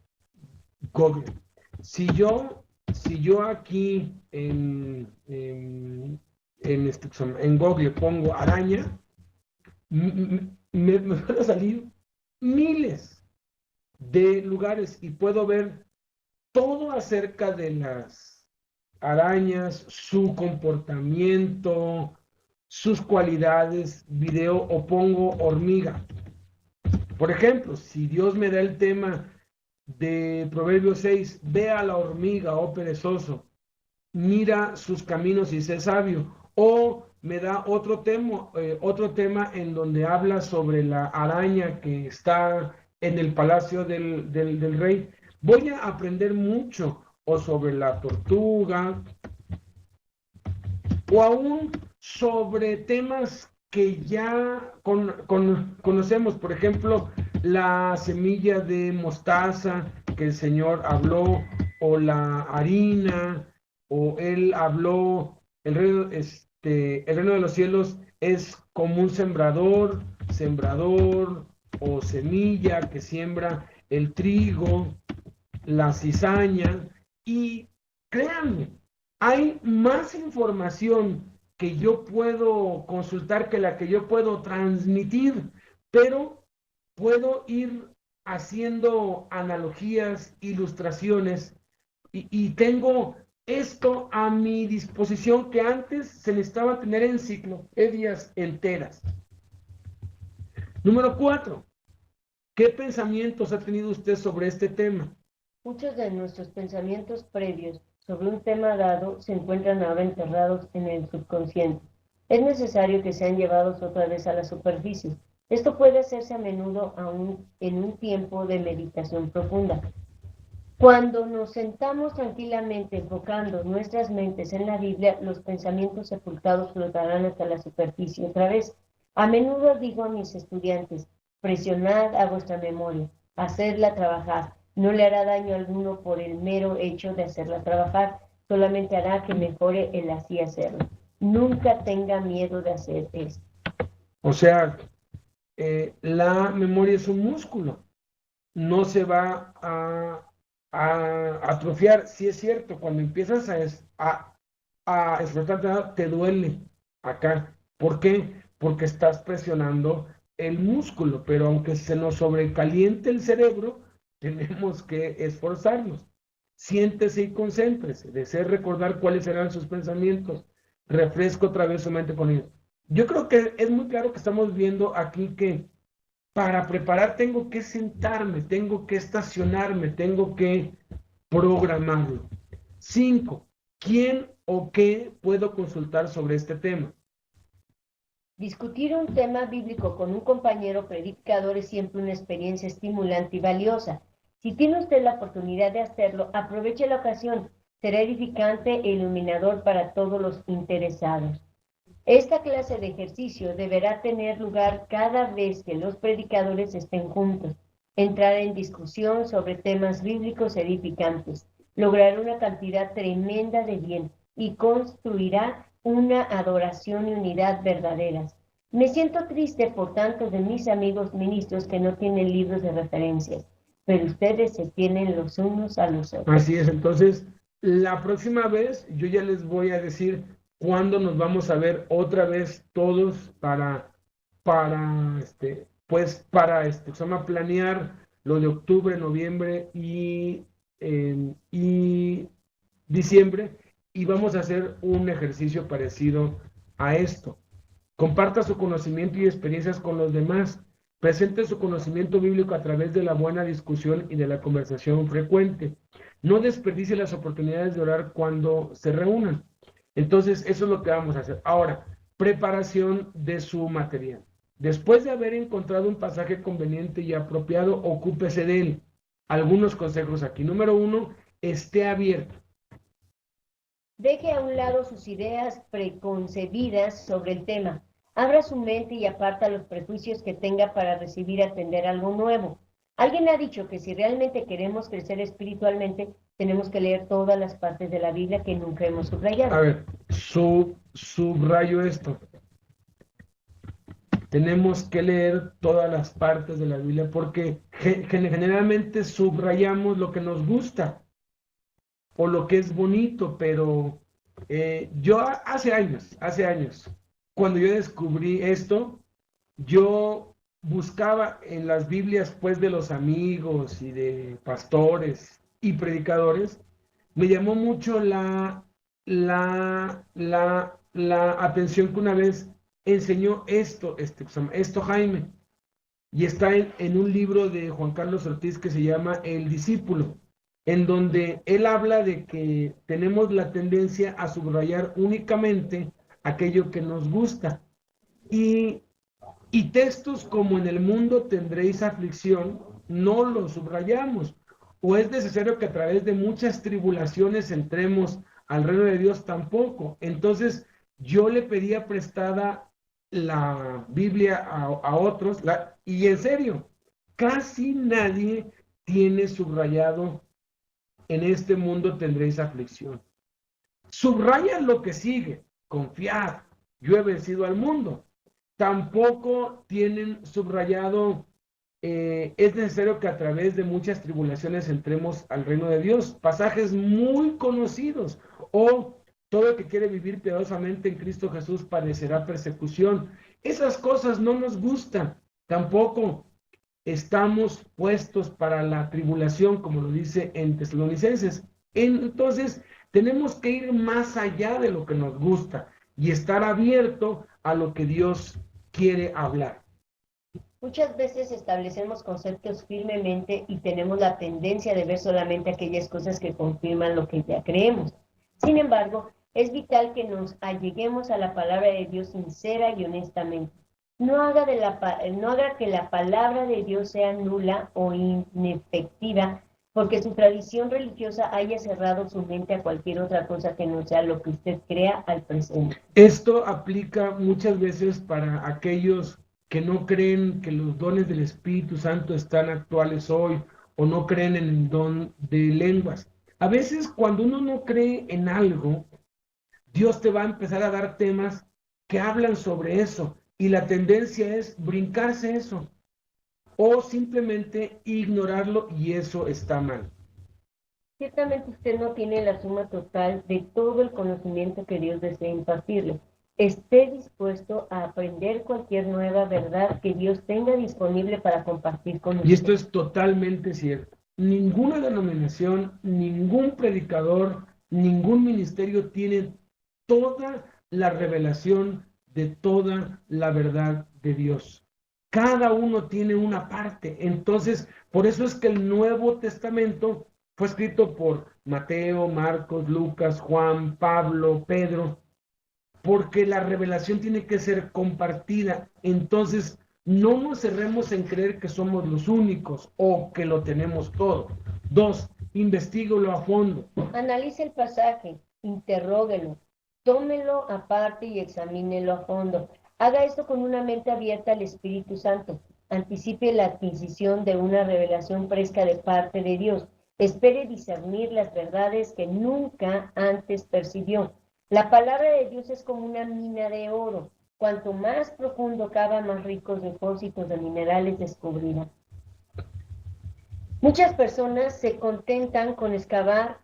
Google. Si yo aquí en Google pongo araña, me van a salir miles de lugares y puedo ver todo acerca de las arañas, su comportamiento, sus cualidades, video, o pongo hormiga. Por ejemplo, si Dios me da el tema de Proverbios 6, ve a la hormiga, oh perezoso, mira sus caminos y sé sabio. O me da otro tema en donde habla sobre la araña que está en el palacio del rey. Voy a aprender mucho, o sobre la tortuga, o aún sobre temas que ya conocemos. Por ejemplo, la semilla de mostaza que el Señor habló, o la harina, o Él habló, el reino de los cielos es como un sembrador o semilla que siembra el trigo, la cizaña. Y créanme, hay más información que yo puedo consultar que la que yo puedo transmitir, pero puedo ir haciendo analogías, ilustraciones, y tengo esto a mi disposición que antes se necesitaba tener enciclopedias enteras. Número 4. ¿Qué pensamientos ha tenido usted sobre este tema? Muchos de nuestros pensamientos previos sobre un tema dado se encuentran ahora enterrados en el subconsciente. Es necesario que sean llevados otra vez a la superficie. Esto puede hacerse a menudo en un tiempo de meditación profunda. Cuando nos sentamos tranquilamente enfocando nuestras mentes en la Biblia, los pensamientos sepultados flotarán hasta la superficie otra vez. A menudo digo a mis estudiantes, presionad a vuestra memoria, hacedla trabajar. No le hará daño alguno por el mero hecho de hacerla trabajar, solamente hará que mejore el así hacerlo. Nunca tenga miedo de hacer esto. O sea, la memoria es un músculo. No se va a atrofiar. Sí es cierto, cuando empiezas a esforzarte, te duele acá. ¿Por qué? Porque estás presionando el músculo, pero aunque se nos sobrecaliente el cerebro, tenemos que esforzarnos. Siéntese y concéntrese. Desea recordar cuáles serán sus pensamientos. Refresco otra vez su mente con ellos. Yo creo que es muy claro que estamos viendo aquí que para preparar tengo que sentarme, tengo que estacionarme, tengo que programarlo. 5. ¿Quién o qué puedo consultar sobre este tema? Discutir un tema bíblico con un compañero predicador es siempre una experiencia estimulante y valiosa. Si tiene usted la oportunidad de hacerlo, aproveche la ocasión. Será edificante e iluminador para todos los interesados. Esta clase de ejercicio deberá tener lugar cada vez que los predicadores estén juntos. Entrar en discusión sobre temas bíblicos edificantes. Lograr una cantidad tremenda de bien y construirá una adoración y unidad verdaderas. Me siento triste por tantos de mis amigos ministros que no tienen libros de referencias, pero ustedes se tienen los unos a los otros. Así es, entonces la próxima vez yo ya les voy a decir cuándo nos vamos a ver otra vez todos se llama planear lo de octubre, noviembre y diciembre, y vamos a hacer un ejercicio parecido a esto. Comparta su conocimiento y experiencias con los demás. Presente su conocimiento bíblico a través de la buena discusión y de la conversación frecuente. No desperdicie las oportunidades de orar cuando se reúnan. Entonces, eso es lo que vamos a hacer. Ahora, preparación de su material. Después de haber encontrado un pasaje conveniente y apropiado, ocúpese de él. Algunos consejos aquí. Número 1, esté abierto. Deje a un lado sus ideas preconcebidas sobre el tema. Abra su mente y aparta los prejuicios que tenga para recibir y atender algo nuevo. Alguien ha dicho que si realmente queremos crecer espiritualmente, tenemos que leer todas las partes de la Biblia que nunca hemos subrayado. A ver, subrayo esto. Tenemos que leer todas las partes de la Biblia porque generalmente subrayamos lo que nos gusta o lo que es bonito, pero yo hace años, cuando yo descubrí esto, yo buscaba en las Biblias pues de los amigos y de pastores y predicadores, me llamó mucho la atención que una vez enseñó esto Jaime, y está en un libro de Juan Carlos Ortiz que se llama El Discípulo, en donde él habla de que tenemos la tendencia a subrayar únicamente aquello que nos gusta. Y textos como en el mundo tendréis aflicción, no los subrayamos. O es necesario que a través de muchas tribulaciones entremos al reino de Dios, tampoco. Entonces, yo le pedía prestada la Biblia a otros, y en serio, casi nadie tiene subrayado en este mundo tendréis aflicción. Subraya lo que sigue, confiad, yo he vencido al mundo. Tampoco tienen subrayado, es necesario que a través de muchas tribulaciones entremos al reino de Dios. Pasajes muy conocidos. O todo el que quiere vivir piadosamente en Cristo Jesús padecerá persecución. Esas cosas no nos gustan. Tampoco estamos puestos para la tribulación, como lo dice en Tesalonicenses. Entonces, tenemos que ir más allá de lo que nos gusta y estar abierto a lo que Dios quiere hablar. Muchas veces establecemos conceptos firmemente y tenemos la tendencia de ver solamente aquellas cosas que confirman lo que ya creemos. Sin embargo, es vital que nos alleguemos a la palabra de Dios sincera y honestamente. No haga que la palabra de Dios sea nula o inefectiva porque su tradición religiosa haya cerrado su mente a cualquier otra cosa que no sea lo que usted crea al presente. Esto aplica muchas veces para aquellos que no creen que los dones del Espíritu Santo están actuales hoy o no creen en el don de lenguas. A veces cuando uno no cree en algo, Dios te va a empezar a dar temas que hablan sobre eso y la tendencia es brincarse eso o simplemente ignorarlo, y eso está mal. Ciertamente usted no tiene la suma total de todo el conocimiento que Dios desea impartirle. Esté dispuesto a aprender cualquier nueva verdad que Dios tenga disponible para compartir con Y esto usted. es totalmente cierto. Ninguna denominación, ningún predicador, ningún ministerio tiene toda la revelación de toda la verdad de Dios. Cada uno tiene una parte. Entonces, por eso es que el Nuevo Testamento fue escrito por Mateo, Marcos, Lucas, Juan, Pablo, Pedro, porque la revelación tiene que ser compartida. Entonces, no nos cerremos en creer que somos los únicos o que lo tenemos todo. Dos, investígalo a fondo. Analice el pasaje, interróguelo, tómelo aparte y examínelo a fondo. Haga esto con una mente abierta al Espíritu Santo. Anticipe la adquisición de una revelación fresca de parte de Dios. Espere discernir las verdades que nunca antes percibió. La palabra de Dios es como una mina de oro. Cuanto más profundo cava, más ricos depósitos de minerales descubrirá. Muchas personas se contentan con excavar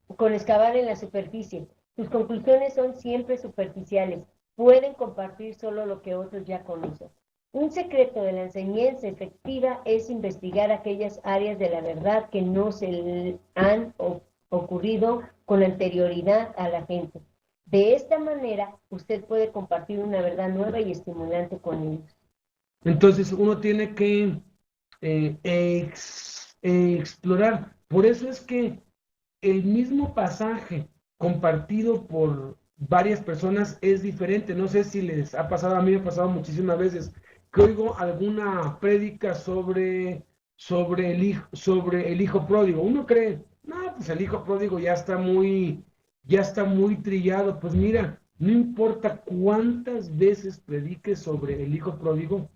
en la superficie. Sus conclusiones son siempre superficiales. Pueden compartir solo lo que otros ya conocen. Un secreto de la enseñanza efectiva es investigar aquellas áreas de la verdad que no se le han ocurrido con anterioridad a la gente. De esta manera, usted puede compartir una verdad nueva y estimulante con ellos. Entonces, uno tiene que explorar. Por eso es que el mismo pasaje compartido por varias personas es diferente. No sé si les ha pasado, a mí me ha pasado muchísimas veces que oigo alguna prédica sobre el hijo pródigo. Uno cree, no, pues el hijo pródigo ya está muy trillado. Pues mira, no importa cuántas veces prediques sobre el hijo pródigo,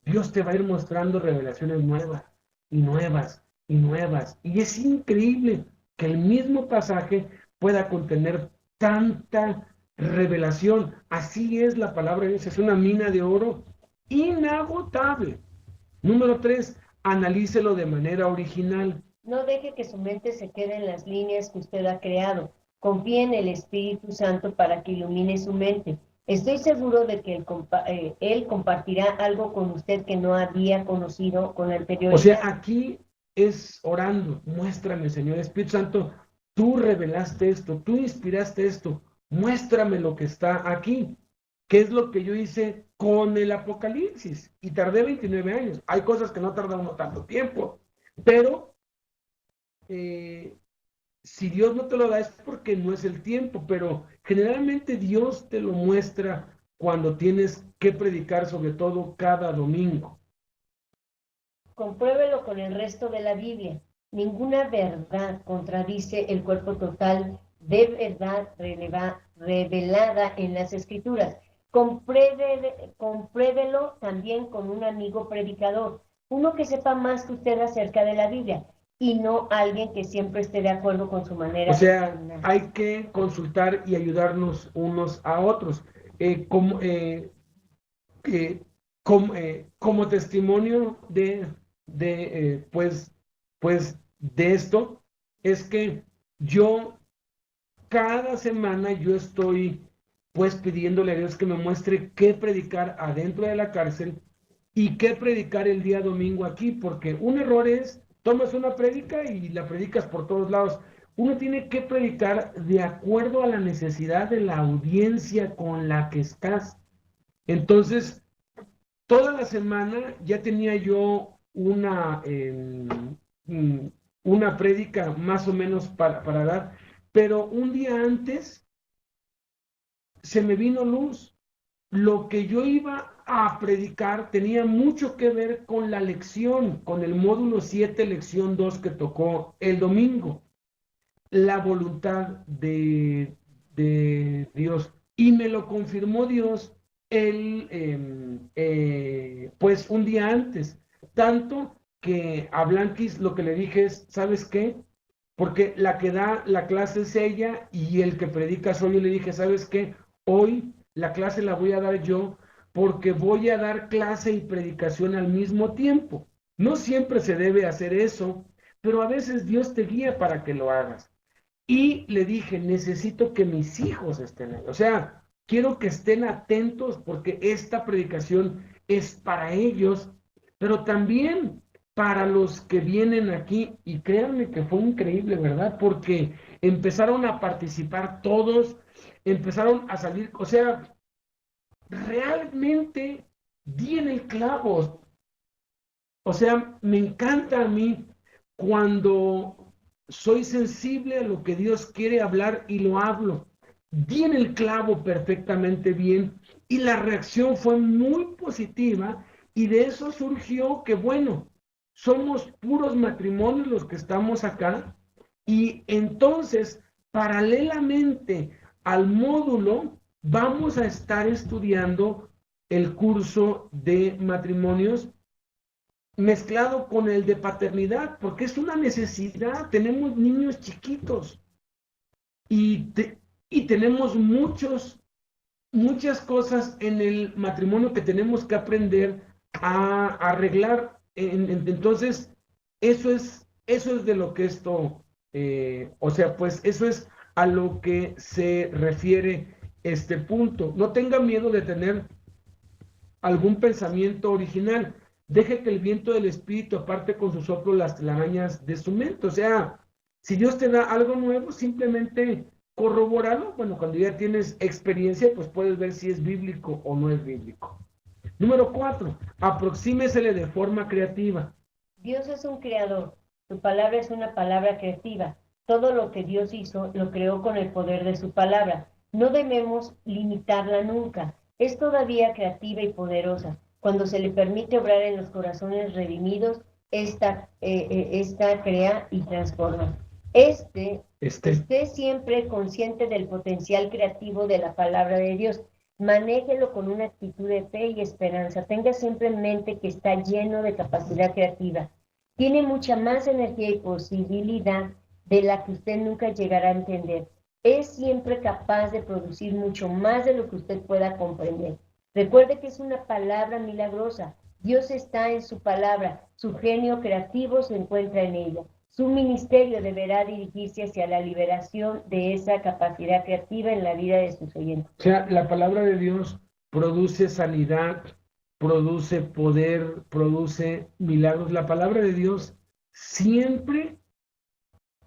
Dios te va a ir mostrando revelaciones nuevas y nuevas y nuevas. Y es increíble que el mismo pasaje pueda contener tanta revelación. Así es la palabra de Dios, es una mina de oro inagotable. Número 3, analícelo de manera original. No deje que su mente se quede en las líneas que usted ha creado. Confíe en el Espíritu Santo para que ilumine su mente. Estoy seguro de que él compartirá algo con usted que no había conocido con anterioridad. O sea, aquí es orando, muéstrame, Señor Espíritu Santo, tú revelaste esto, tú inspiraste esto, muéstrame lo que está aquí. ¿Qué es lo que yo hice con el Apocalipsis? Y tardé 29 años. Hay cosas que no tarda uno tanto tiempo, pero si Dios no te lo da es porque no es el tiempo, pero generalmente Dios te lo muestra cuando tienes que predicar, sobre todo cada domingo. Compruébelo con el resto de la Biblia. Ninguna verdad contradice el cuerpo total de verdad revelada en las Escrituras. Compruébelo también con un amigo predicador, uno que sepa más que usted acerca de la Biblia y no alguien que siempre esté de acuerdo con su manera. O sea, hay que consultar y ayudarnos unos a otros. Como, como testimonio pues, de esto, es que yo cada semana yo estoy pues pidiéndole a Dios que me muestre qué predicar adentro de la cárcel y qué predicar el día domingo aquí, porque un error es, tomas una prédica y la predicas por todos lados. Uno tiene que predicar de acuerdo a la necesidad de la audiencia con la que estás. Entonces, toda la semana ya tenía yo una prédica más o menos para dar, pero un día antes se me vino luz. Lo que yo iba a predicar tenía mucho que ver con la lección, con el módulo 7, lección 2 que tocó el domingo, la voluntad de Dios. Y me lo confirmó Dios pues un día antes. Tanto que a Blanquis lo que le dije es, ¿sabes qué? Porque la que da la clase es ella y el que predica soy yo. Le dije, ¿sabes qué? Hoy la clase la voy a dar yo porque voy a dar clase y predicación al mismo tiempo. No siempre se debe hacer eso, pero a veces Dios te guía para que lo hagas. Y le dije, necesito que mis hijos estén ahí. O sea, quiero que estén atentos porque esta predicación es para ellos, pero también para los que vienen aquí. Y créanme que fue increíble, ¿verdad? Porque empezaron a participar todos, empezaron a salir, o sea, realmente di en el clavo. O sea, me encanta a mí cuando soy sensible a lo que Dios quiere hablar y lo hablo. Di en el clavo perfectamente bien y la reacción fue muy positiva y de eso surgió que, bueno, somos puros matrimonios los que estamos acá y entonces, paralelamente al módulo, vamos a estar estudiando el curso de matrimonios mezclado con el de paternidad, porque es una necesidad. Tenemos niños chiquitos y, y tenemos muchas cosas en el matrimonio que tenemos que aprender a arreglar. Entonces, eso es de lo que esto, o sea, pues eso es a lo que se refiere este punto. No tenga miedo de tener algún pensamiento original. Deje que el viento del Espíritu aparte con su soplo las telarañas de su mente. O sea, si Dios te da algo nuevo, simplemente corrobóralo. Bueno, cuando ya tienes experiencia, pues puedes ver si es bíblico o no es bíblico. Número 4, aproxímesele de forma creativa. Dios es un creador. Su palabra es una palabra creativa. Todo lo que Dios hizo, lo creó con el poder de su palabra. No debemos limitarla nunca. Es todavía creativa y poderosa. Cuando se le permite obrar en los corazones redimidos, esta crea y transforma. Esté siempre consciente del potencial creativo de la palabra de Dios. Manéjelo con una actitud de fe y esperanza. Tenga siempre en mente que está lleno de capacidad creativa. Tiene mucha más energía y posibilidad de la que usted nunca llegará a entender. Es siempre capaz de producir mucho más de lo que usted pueda comprender. Recuerde que es una palabra milagrosa. Dios está en su palabra. Su genio creativo se encuentra en ella. Su ministerio deberá dirigirse hacia la liberación de esa capacidad creativa en la vida de sus oyentes. O sea, la palabra de Dios produce sanidad, produce poder, produce milagros. La palabra de Dios siempre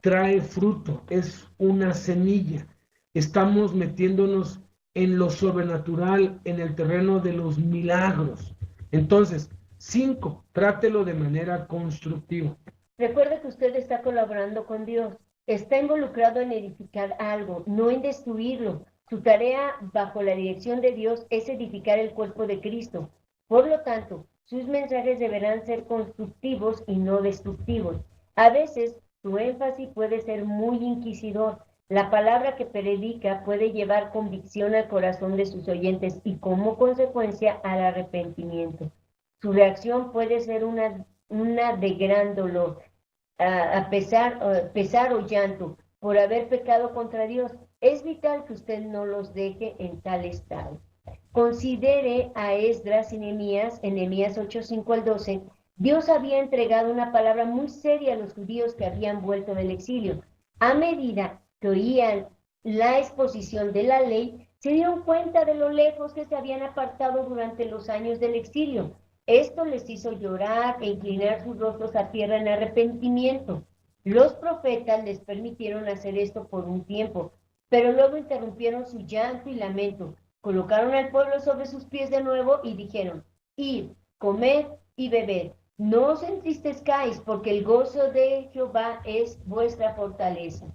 trae fruto, es una semilla. Estamos metiéndonos en lo sobrenatural, en el terreno de los milagros. Entonces, 5, trátelo de manera constructiva. Recuerde que usted está colaborando con Dios. Está involucrado en edificar algo, no en destruirlo. Su tarea bajo la dirección de Dios es edificar el cuerpo de Cristo. Por lo tanto, sus mensajes deberán ser constructivos y no destructivos. A veces, su énfasis puede ser muy inquisidor. La palabra que predica puede llevar convicción al corazón de sus oyentes y como consecuencia al arrepentimiento. Su reacción puede ser una de gran dolor, pesar o llanto por haber pecado contra Dios. Es vital que usted no los deje en tal estado. Considere a Esdras y Nehemías, en Nehemías 8:5 al 12. Dios había entregado una palabra muy seria a los judíos que habían vuelto del exilio. A medida que oían la exposición de la ley, se dieron cuenta de lo lejos que se habían apartado durante los años del exilio. Esto les hizo llorar e inclinar sus rostros a tierra en arrepentimiento. Los profetas les permitieron hacer esto por un tiempo, pero luego interrumpieron su llanto y lamento, colocaron al pueblo sobre sus pies de nuevo y dijeron: id, comed y bebed, no os entristezcáis, porque el gozo de Jehová es vuestra fortaleza.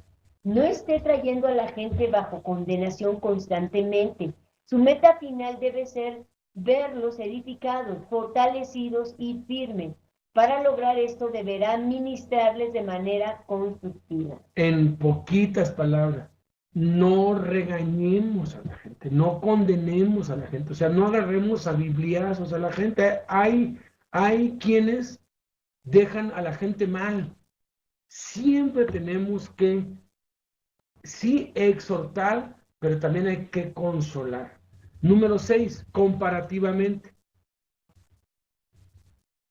No esté trayendo a la gente bajo condenación constantemente. Su meta final debe ser verlos edificados, fortalecidos y firmes. Para lograr esto deberá ministrarles de manera constructiva. En poquitas palabras, no regañemos a la gente, no condenemos a la gente, o sea, no agarremos a bibliazos a la gente. Hay quienes dejan a la gente mal. Siempre tenemos que, sí, exhortar, pero también hay que consolar. Número 6, comparativamente.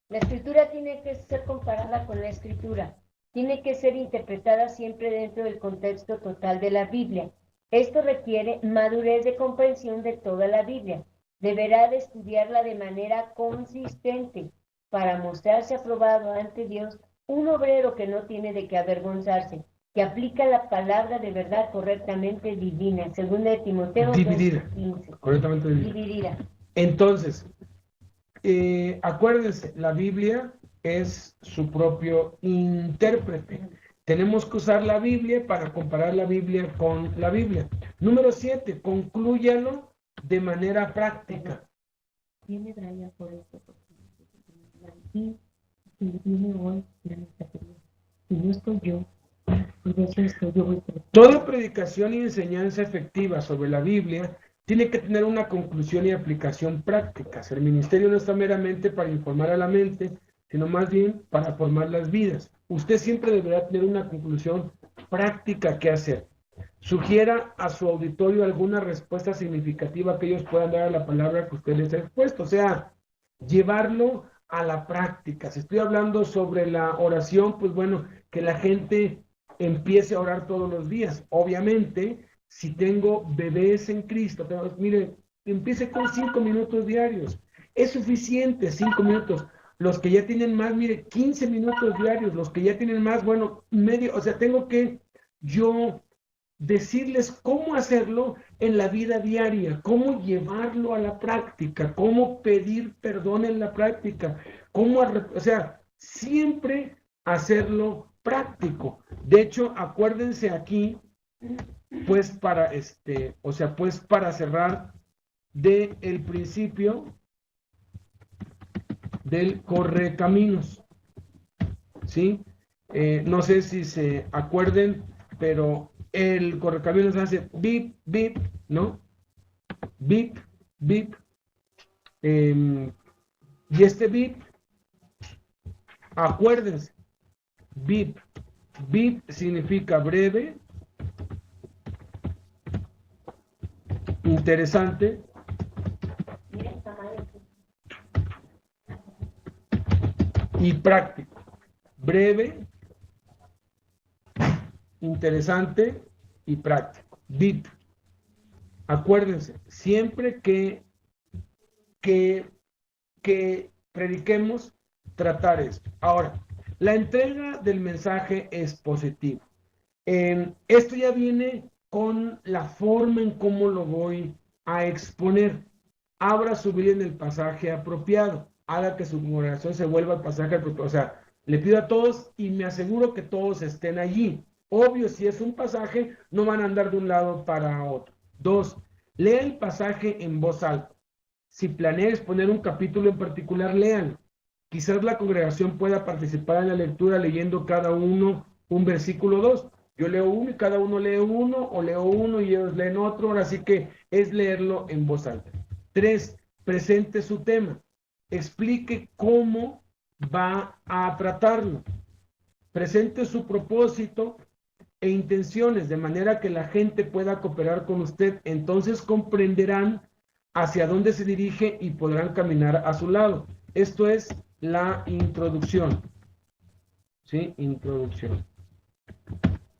La escritura tiene que ser comparada con la escritura. tiene que ser interpretada siempre dentro del contexto total de la Biblia. Esto requiere madurez de comprensión de toda la Biblia. Deberá de estudiarla de manera consistente para mostrarse aprobado ante Dios, un obrero que no tiene de qué avergonzarse, que aplica la palabra de verdad correctamente divina. Segunda de Timoteo Dividida. 2:15. Correctamente dividida. Dividida. Entonces, acuérdense, la Biblia es su propio intérprete. Tenemos que usar la Biblia para comparar la Biblia con la Biblia. Número 7, conclúyalo de manera práctica. Viene Brian por esto, y viene hoy la mensajería. Y no estoy yo, y de hecho estoy yo. Toda predicación y enseñanza efectiva sobre la Biblia tiene que tener una conclusión y aplicación prácticas. El ministerio no está meramente para informar a la mente, sino más bien para formar las vidas. Usted siempre deberá tener una conclusión práctica que hacer. Sugiera a su auditorio alguna respuesta significativa que ellos puedan dar a la palabra que usted les ha expuesto. O sea, llevarlo a la práctica. Si estoy hablando sobre la oración, pues bueno, que la gente empiece a orar todos los días. Obviamente, si tengo bebés en Cristo, mire, empiece con 5 minutos diarios. Es suficiente 5 minutos. Los que ya tienen más, mire, 15 minutos diarios. Los que ya tienen más, bueno, medio. O sea, tengo que yo decirles cómo hacerlo en la vida diaria, cómo llevarlo a la práctica, cómo pedir perdón en la práctica, o sea, siempre hacerlo práctico. De hecho, acuérdense aquí, pues para cerrar del principio del correcaminos, ¿sí? No sé si se acuerden, pero el correcaminos hace bip, bip, ¿no? Bip, bip. Y este bip, acuérdense, bip. Bip significa breve, interesante y práctico. Breve, interesante y práctico. Bip. Acuérdense, siempre que prediquemos, tratar esto. Ahora, la entrega del mensaje es positiva. Esto ya viene con la forma en cómo lo voy a exponer. Abra su Biblia en el pasaje apropiado. Haga que su congregación se vuelva al pasaje apropiado. O sea, le pido a todos y me aseguro que todos estén allí. Obvio, si es un pasaje, no van a andar de un lado para otro. 2, lea el pasaje en voz alta. Si planea exponer un capítulo en particular, léanlo. Quizás la congregación pueda participar en la lectura leyendo cada uno un versículo 2. Yo leo uno y cada uno lee uno, o leo uno y ellos leen otro, así que es leerlo en voz alta. 3, presente su tema. Explique cómo va a tratarlo. Presente su propósito e intenciones, de manera que la gente pueda cooperar con usted. Entonces comprenderán hacia dónde se dirige y podrán caminar a su lado. Esto es la introducción. ¿Sí? Introducción.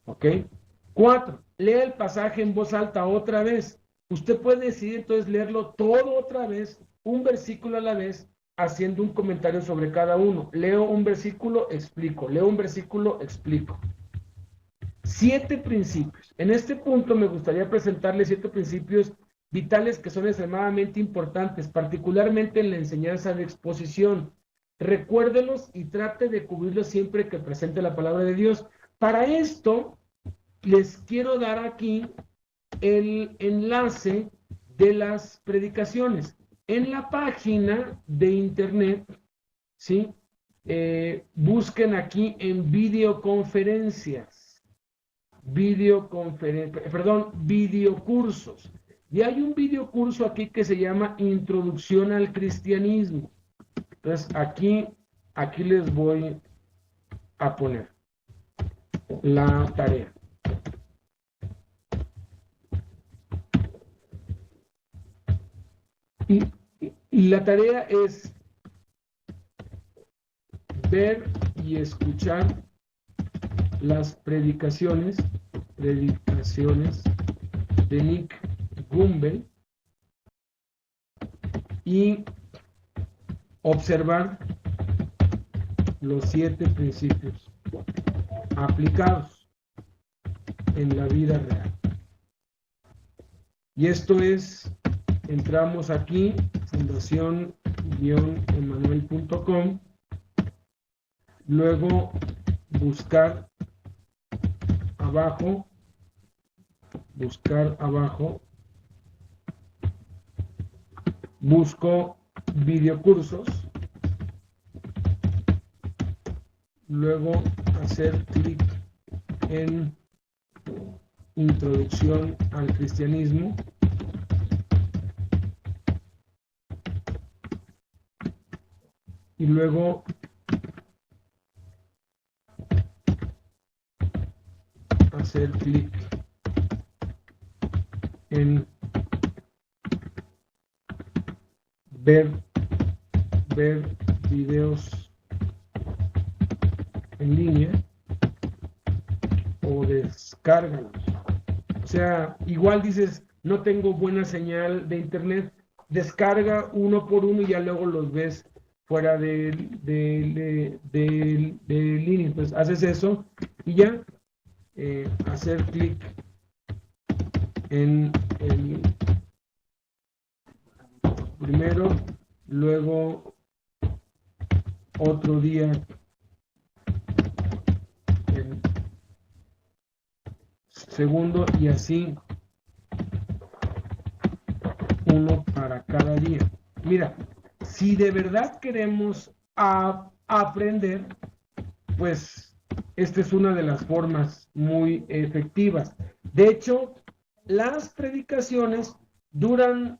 ¿Ok? 4. Lea el pasaje en voz alta otra vez. Usted puede decidir entonces leerlo todo otra vez, un versículo a la vez, haciendo un comentario sobre cada uno. Leo un versículo, explico. Leo un versículo, explico. 7 principios. En este punto me gustaría presentarles 7 principios vitales que son extremadamente importantes, particularmente en la enseñanza de exposición. Recuérdelos y trate de cubrirlos siempre que presente la palabra de Dios. Para esto, les quiero dar aquí el enlace de las predicaciones. En la página de internet, ¿sí? Busquen aquí en videoconferencias. Videocursos. Y hay un videocurso aquí que se llama Introducción al Cristianismo. Entonces, aquí les voy a poner la tarea. Y la tarea es ver y escuchar las predicaciones de Nick Gumbel y observar los 7 principios aplicados en la vida real. Y esto es, entramos aquí, fundación-emanuel.com, luego buscar abajo, busco videocursos, luego hacer clic en Introducción al Cristianismo, y luego hacer clic en ver videos en línea o descárgalos. O sea, igual dices, no tengo buena señal de internet, descarga uno por uno y ya luego los ves fuera de línea. Entonces haces eso y ya hacer clic en el primero, luego otro día el segundo y así uno para cada día. Mira, si de verdad queremos aprender, pues esta es una de las formas muy efectivas. De hecho, las predicaciones duran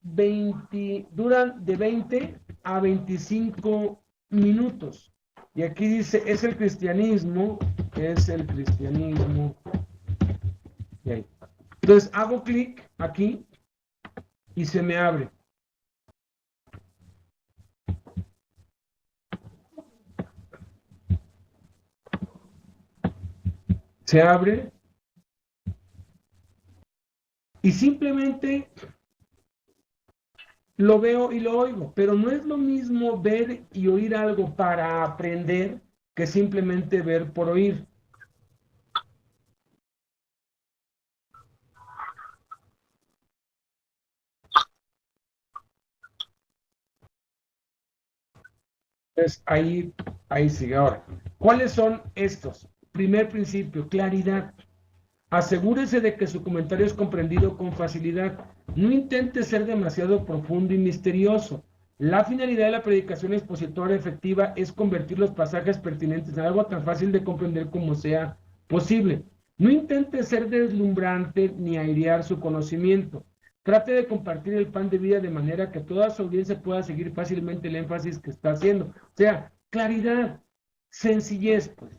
de 20 a 25 minutos. Y aquí dice, es el cristianismo. Entonces hago clic aquí y se me abre. Se abre y simplemente lo veo y lo oigo, pero no es lo mismo ver y oír algo para aprender que simplemente ver por oír. Entonces ahí sigue. Ahora, ¿cuáles son estos? Primer principio, claridad. Asegúrese de que su comentario es comprendido con facilidad. No intente ser demasiado profundo y misterioso. La finalidad de la predicación expositora efectiva es convertir los pasajes pertinentes en algo tan fácil de comprender como sea posible. No intente ser deslumbrante ni airear su conocimiento. Trate de compartir el pan de vida de manera que toda su audiencia pueda seguir fácilmente el énfasis que está haciendo. O sea, claridad, sencillez, pues.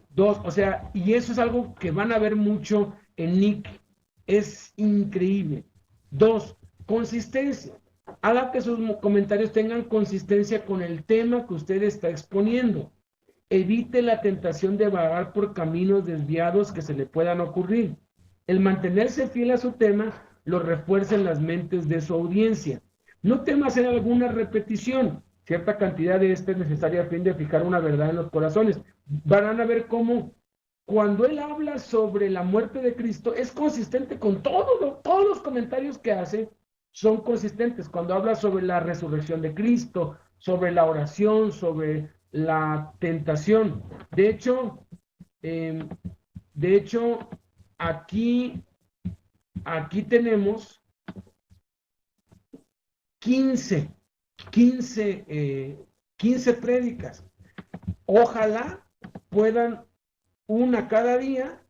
2, o sea, y eso es algo que van a ver mucho en Nick, es increíble. 2, consistencia. Haga que sus comentarios tengan consistencia con el tema que usted está exponiendo. Evite la tentación de vagar por caminos desviados que se le puedan ocurrir. El mantenerse fiel a su tema lo refuerza en las mentes de su audiencia. No tema hacer alguna repetición. Cierta cantidad de esta es necesaria a fin de fijar una verdad en los corazones. Van a ver cómo cuando él habla sobre la muerte de Cristo es consistente con todos los comentarios que hace, son consistentes. Cuando habla sobre la resurrección de Cristo, sobre la oración, sobre la tentación. De hecho, aquí tenemos 15 prédicas. Ojalá puedan una cada día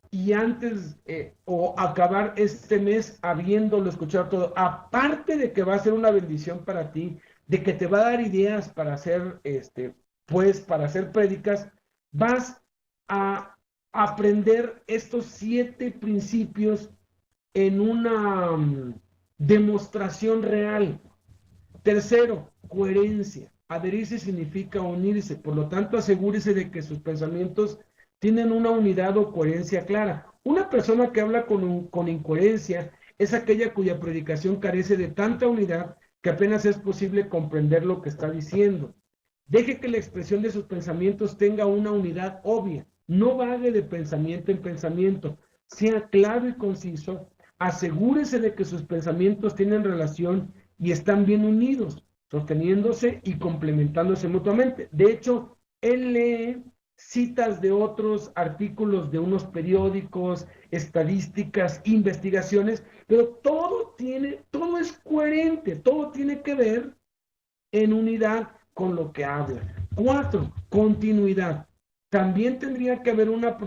y antes o acabar este mes habiéndolo escuchado todo. Aparte de que va a ser una bendición para ti, de que te va a dar ideas para hacer para hacer prédicas, vas a aprender estos 7 principios en una demostración real. Tercero, coherencia. Adherirse significa unirse, por lo tanto asegúrese de que sus pensamientos tienen una unidad o coherencia clara. Una persona que habla con incoherencia es aquella cuya predicación carece de tanta unidad que apenas es posible comprender lo que está diciendo. Deje que la expresión de sus pensamientos tenga una unidad obvia. No vague de pensamiento en pensamiento. Sea claro y conciso. Asegúrese de que sus pensamientos tienen relación y están bien unidos, sosteniéndose y complementándose mutuamente. De hecho, él lee citas de otros artículos de unos periódicos, estadísticas, investigaciones, pero todo es coherente, todo tiene que ver en unidad con lo que habla. 4, continuidad. También tendría que haber una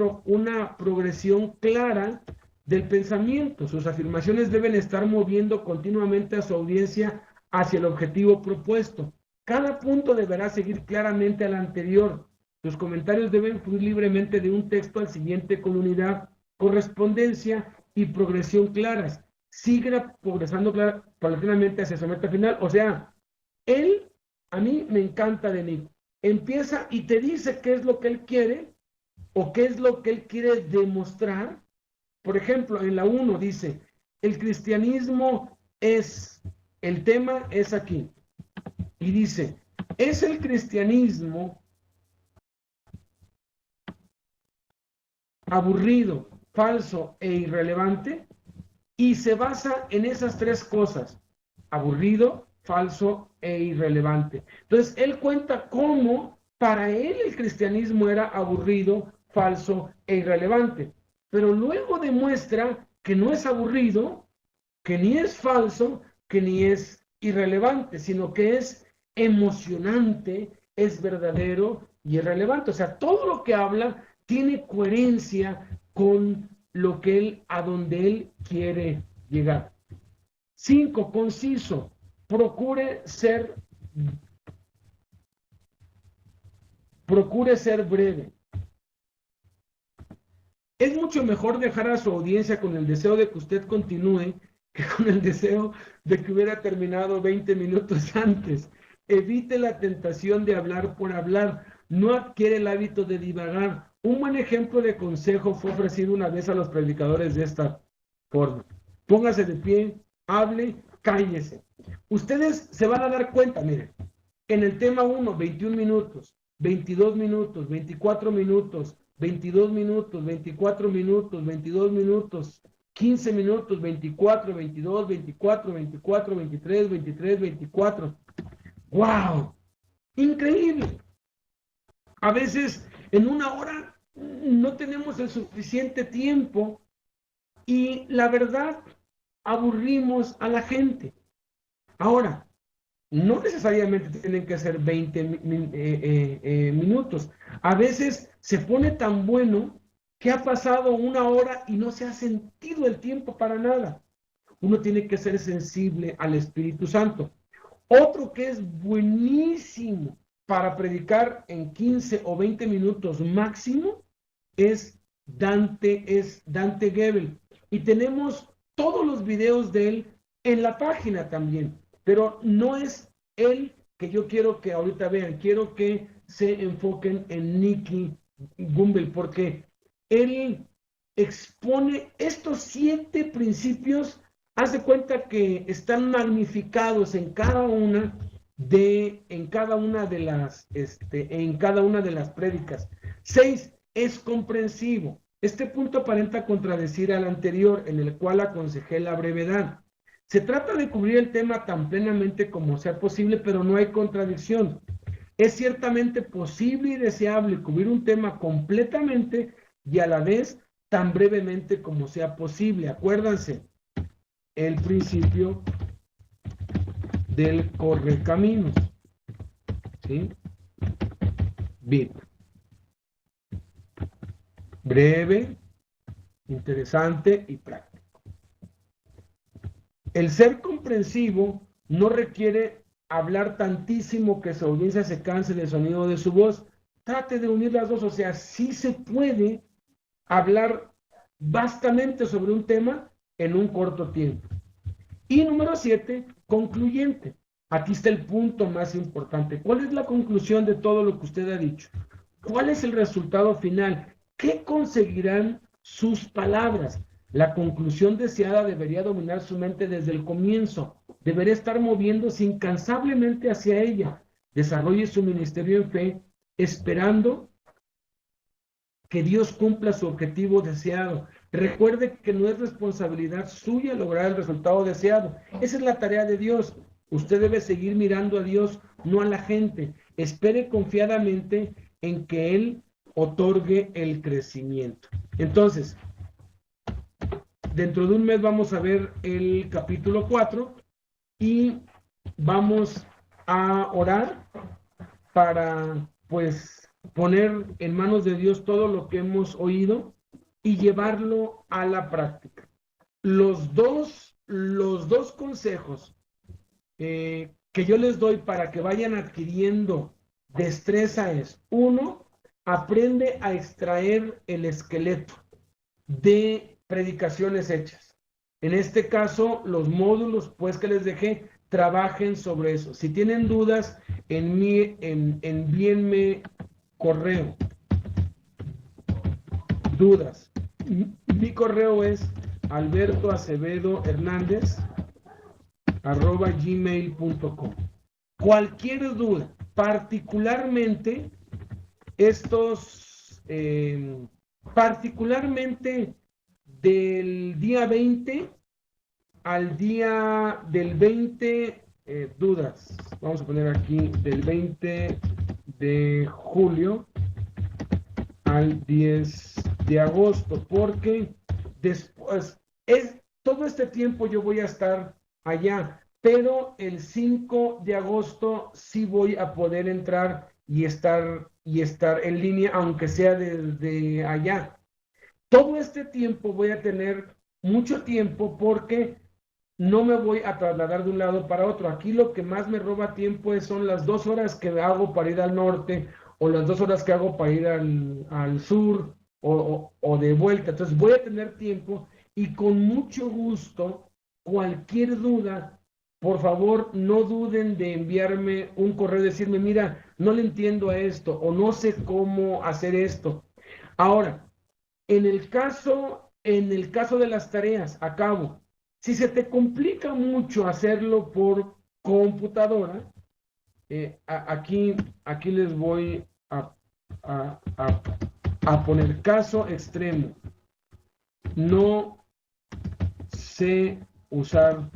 progresión clara del pensamiento. Sus afirmaciones deben estar moviendo continuamente a su audiencia hacia el objetivo propuesto. Cada punto deberá seguir claramente al anterior. Los comentarios deben fluir libremente de un texto al siguiente con unidad, correspondencia y progresión claras. Sigue progresando paulatinamente hacia su meta final. O sea, él, a mí me encanta de Nick. Empieza y te dice qué es lo que él quiere o qué es lo que él quiere demostrar. Por ejemplo, en la 1 dice, el cristianismo el tema es aquí. Y dice, ¿es el cristianismo aburrido, falso e irrelevante? Y se basa en esas tres cosas: aburrido, falso e irrelevante. Entonces, él cuenta cómo para él el cristianismo era aburrido, falso e irrelevante. Pero luego demuestra que no es aburrido, que ni es falso, que ni es irrelevante, sino que es emocionante, es verdadero y es relevante. O sea, todo lo que habla tiene coherencia con lo que a donde él quiere llegar. 5, conciso. Procure ser breve. Es mucho mejor dejar a su audiencia con el deseo de que usted continúe que con el deseo de que hubiera terminado 20 minutos antes. Evite la tentación de hablar por hablar. No adquiere el hábito de divagar. Un buen ejemplo de consejo fue ofrecido una vez a los predicadores de esta forma. Póngase de pie, hable, cállese. Ustedes se van a dar cuenta, miren, en el tema 1, 21 minutos, 22 minutos, 24 minutos, 22 minutos, 24 minutos, 22 minutos, 15 minutos, 24, 22, 24, 24, 23, 23, 24. ¡Wow! Increíble. A veces en una hora no tenemos el suficiente tiempo y la verdad aburrimos a la gente. Ahora, no necesariamente tienen que ser 20 minutos. A veces se pone tan bueno que ha pasado una hora y no se ha sentido el tiempo para nada. Uno tiene que ser sensible al Espíritu Santo. Otro que es buenísimo para predicar en 15 o 20 minutos máximo es Dante Gebel. Y tenemos todos los videos de él en la página también. Pero no es él que yo quiero que ahorita vean. Quiero que se enfoquen en Nicky Gumbel, porque él expone estos 7 principios. Haz de cuenta que están magnificados en cada una de las prédicas. 6, es comprensivo. Este punto aparenta contradecir al anterior, en el cual aconsejé la brevedad. Se trata de cubrir el tema tan plenamente como sea posible, pero no hay contradicción. Es ciertamente posible y deseable cubrir un tema completamente y a la vez tan brevemente como sea posible. Acuérdense, el principio del correcaminos. ¿Sí? Bien. Breve, interesante y práctico. El ser comprensivo no requiere hablar tantísimo que su audiencia se canse del sonido de su voz. Trate de unir las dos, o sea, sí se puede hablar vastamente sobre un tema en un corto tiempo. Y número 7, concluyente. Aquí está el punto más importante. ¿Cuál es la conclusión de todo lo que usted ha dicho? ¿Cuál es el resultado final? ¿qué conseguirán sus palabras? La conclusión deseada debería dominar su mente desde el comienzo. Debería estar moviéndose incansablemente hacia ella. Desarrolle su ministerio en fe, esperando que Dios cumpla su objetivo deseado. Recuerde que no es responsabilidad suya lograr el resultado deseado. Esa es la tarea de Dios. Usted debe seguir mirando a Dios, no a la gente. Espere confiadamente en que Él otorgue el crecimiento. Entonces, dentro de un mes vamos a ver el capítulo 4 y vamos a orar para, pues, poner en manos de Dios todo lo que hemos oído y llevarlo a la práctica. Los dos consejos que yo les doy para que vayan adquiriendo destreza es: uno, aprende a extraer el esqueleto de predicaciones hechas. En este caso, los módulos pues que les dejé, trabajen sobre eso. Si tienen dudas, envíenme correo. Dudas. Mi correo es albertoacevedohernandez@gmail.com. Cualquier duda, particularmente particularmente del día 20 al día del 20, dudas. Vamos a poner aquí del 20 de julio al 10 de agosto, porque después, todo este tiempo yo voy a estar allá, pero el 5 de agosto sí voy a poder entrar y estar en línea, aunque sea desde allá. Todo este tiempo voy a tener mucho tiempo porque no me voy a trasladar de un lado para otro. Aquí lo que más me roba tiempo son las 2 horas que hago para ir al norte o las 2 horas que hago para ir al sur o de vuelta. Entonces voy a tener tiempo y con mucho gusto, cualquier duda, por favor, no duden de enviarme un correo y decirme: mira, no le entiendo a esto o no sé cómo hacer esto. Ahora, en el caso de las tareas, acabo. Si se te complica mucho hacerlo por computadora, aquí les voy a poner caso extremo. No sé usar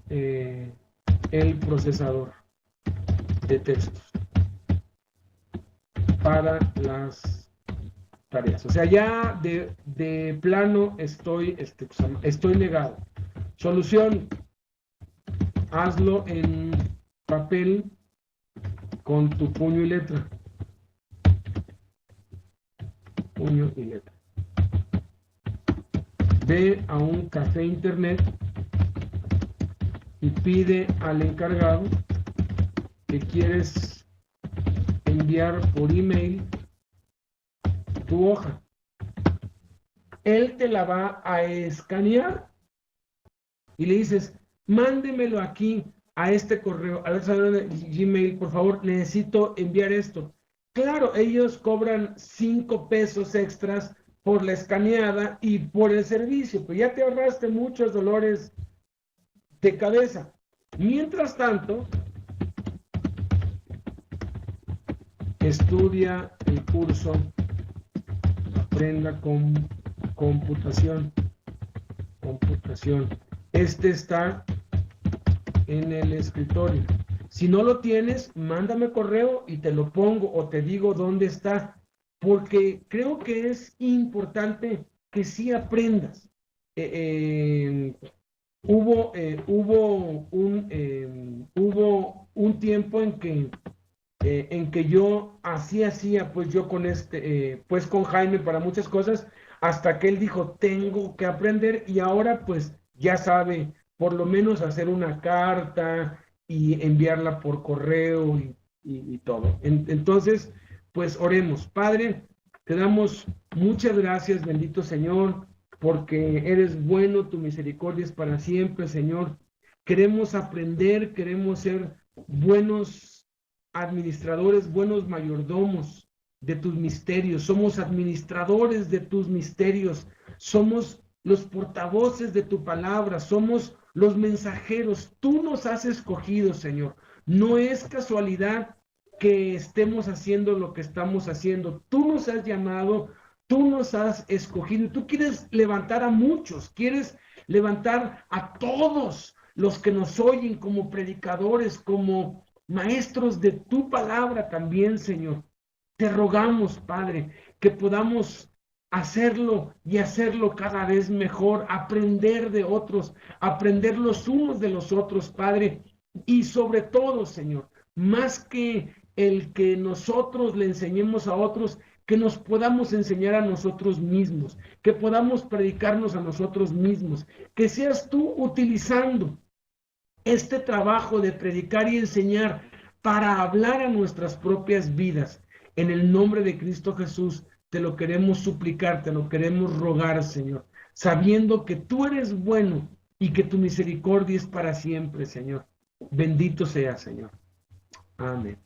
el procesador de textos para las tareas. O sea, ya de plano estoy negado. Solución: hazlo en papel con tu puño y letra. Puño y letra. Ve a un café internet y pide al encargado que quieres enviar por email tu hoja. Él te la va a escanear y le dices: mándemelo aquí a este correo, a Gmail, por favor, necesito enviar esto. Claro, ellos cobran 5 pesos extras por la escaneada y por el servicio, pero ya te ahorraste muchos dolores de cabeza. Mientras tanto, estudia el curso Aprenda con computación. Este está en el escritorio. Si no lo tienes, mándame correo y te lo pongo o te digo dónde está, porque creo que es importante que sí aprendas. Hubo un tiempo en que yo hacía pues yo con pues con Jaime para muchas cosas, hasta que él dijo: tengo que aprender, y ahora pues ya sabe por lo menos hacer una carta y enviarla por correo y todo. Entonces, pues oremos. Padre, te damos muchas gracias, bendito Señor, porque eres bueno, tu misericordia es para siempre, Señor. Queremos aprender, queremos ser buenos administradores, buenos mayordomos de tus misterios, somos administradores de tus misterios, somos los portavoces de tu palabra, somos los mensajeros. Tú nos has escogido, Señor. No es casualidad que estemos haciendo lo que estamos haciendo. Tú nos has llamado, tú nos has escogido. Tú quieres levantar a muchos, quieres levantar a todos los que nos oyen como predicadores, como maestros de tu palabra también, Señor. Te rogamos, Padre, que podamos hacerlo y hacerlo cada vez mejor, aprender de otros, aprender los unos de los otros, Padre, y sobre todo, Señor, más que el que nosotros le enseñemos a otros, que nos podamos enseñar a nosotros mismos, que podamos predicarnos a nosotros mismos, que seas tú utilizando este trabajo de predicar y enseñar para hablar a nuestras propias vidas. En el nombre de Cristo Jesús, te lo queremos suplicar, te lo queremos rogar, Señor, sabiendo que tú eres bueno y que tu misericordia es para siempre, Señor. Bendito sea, Señor. Amén.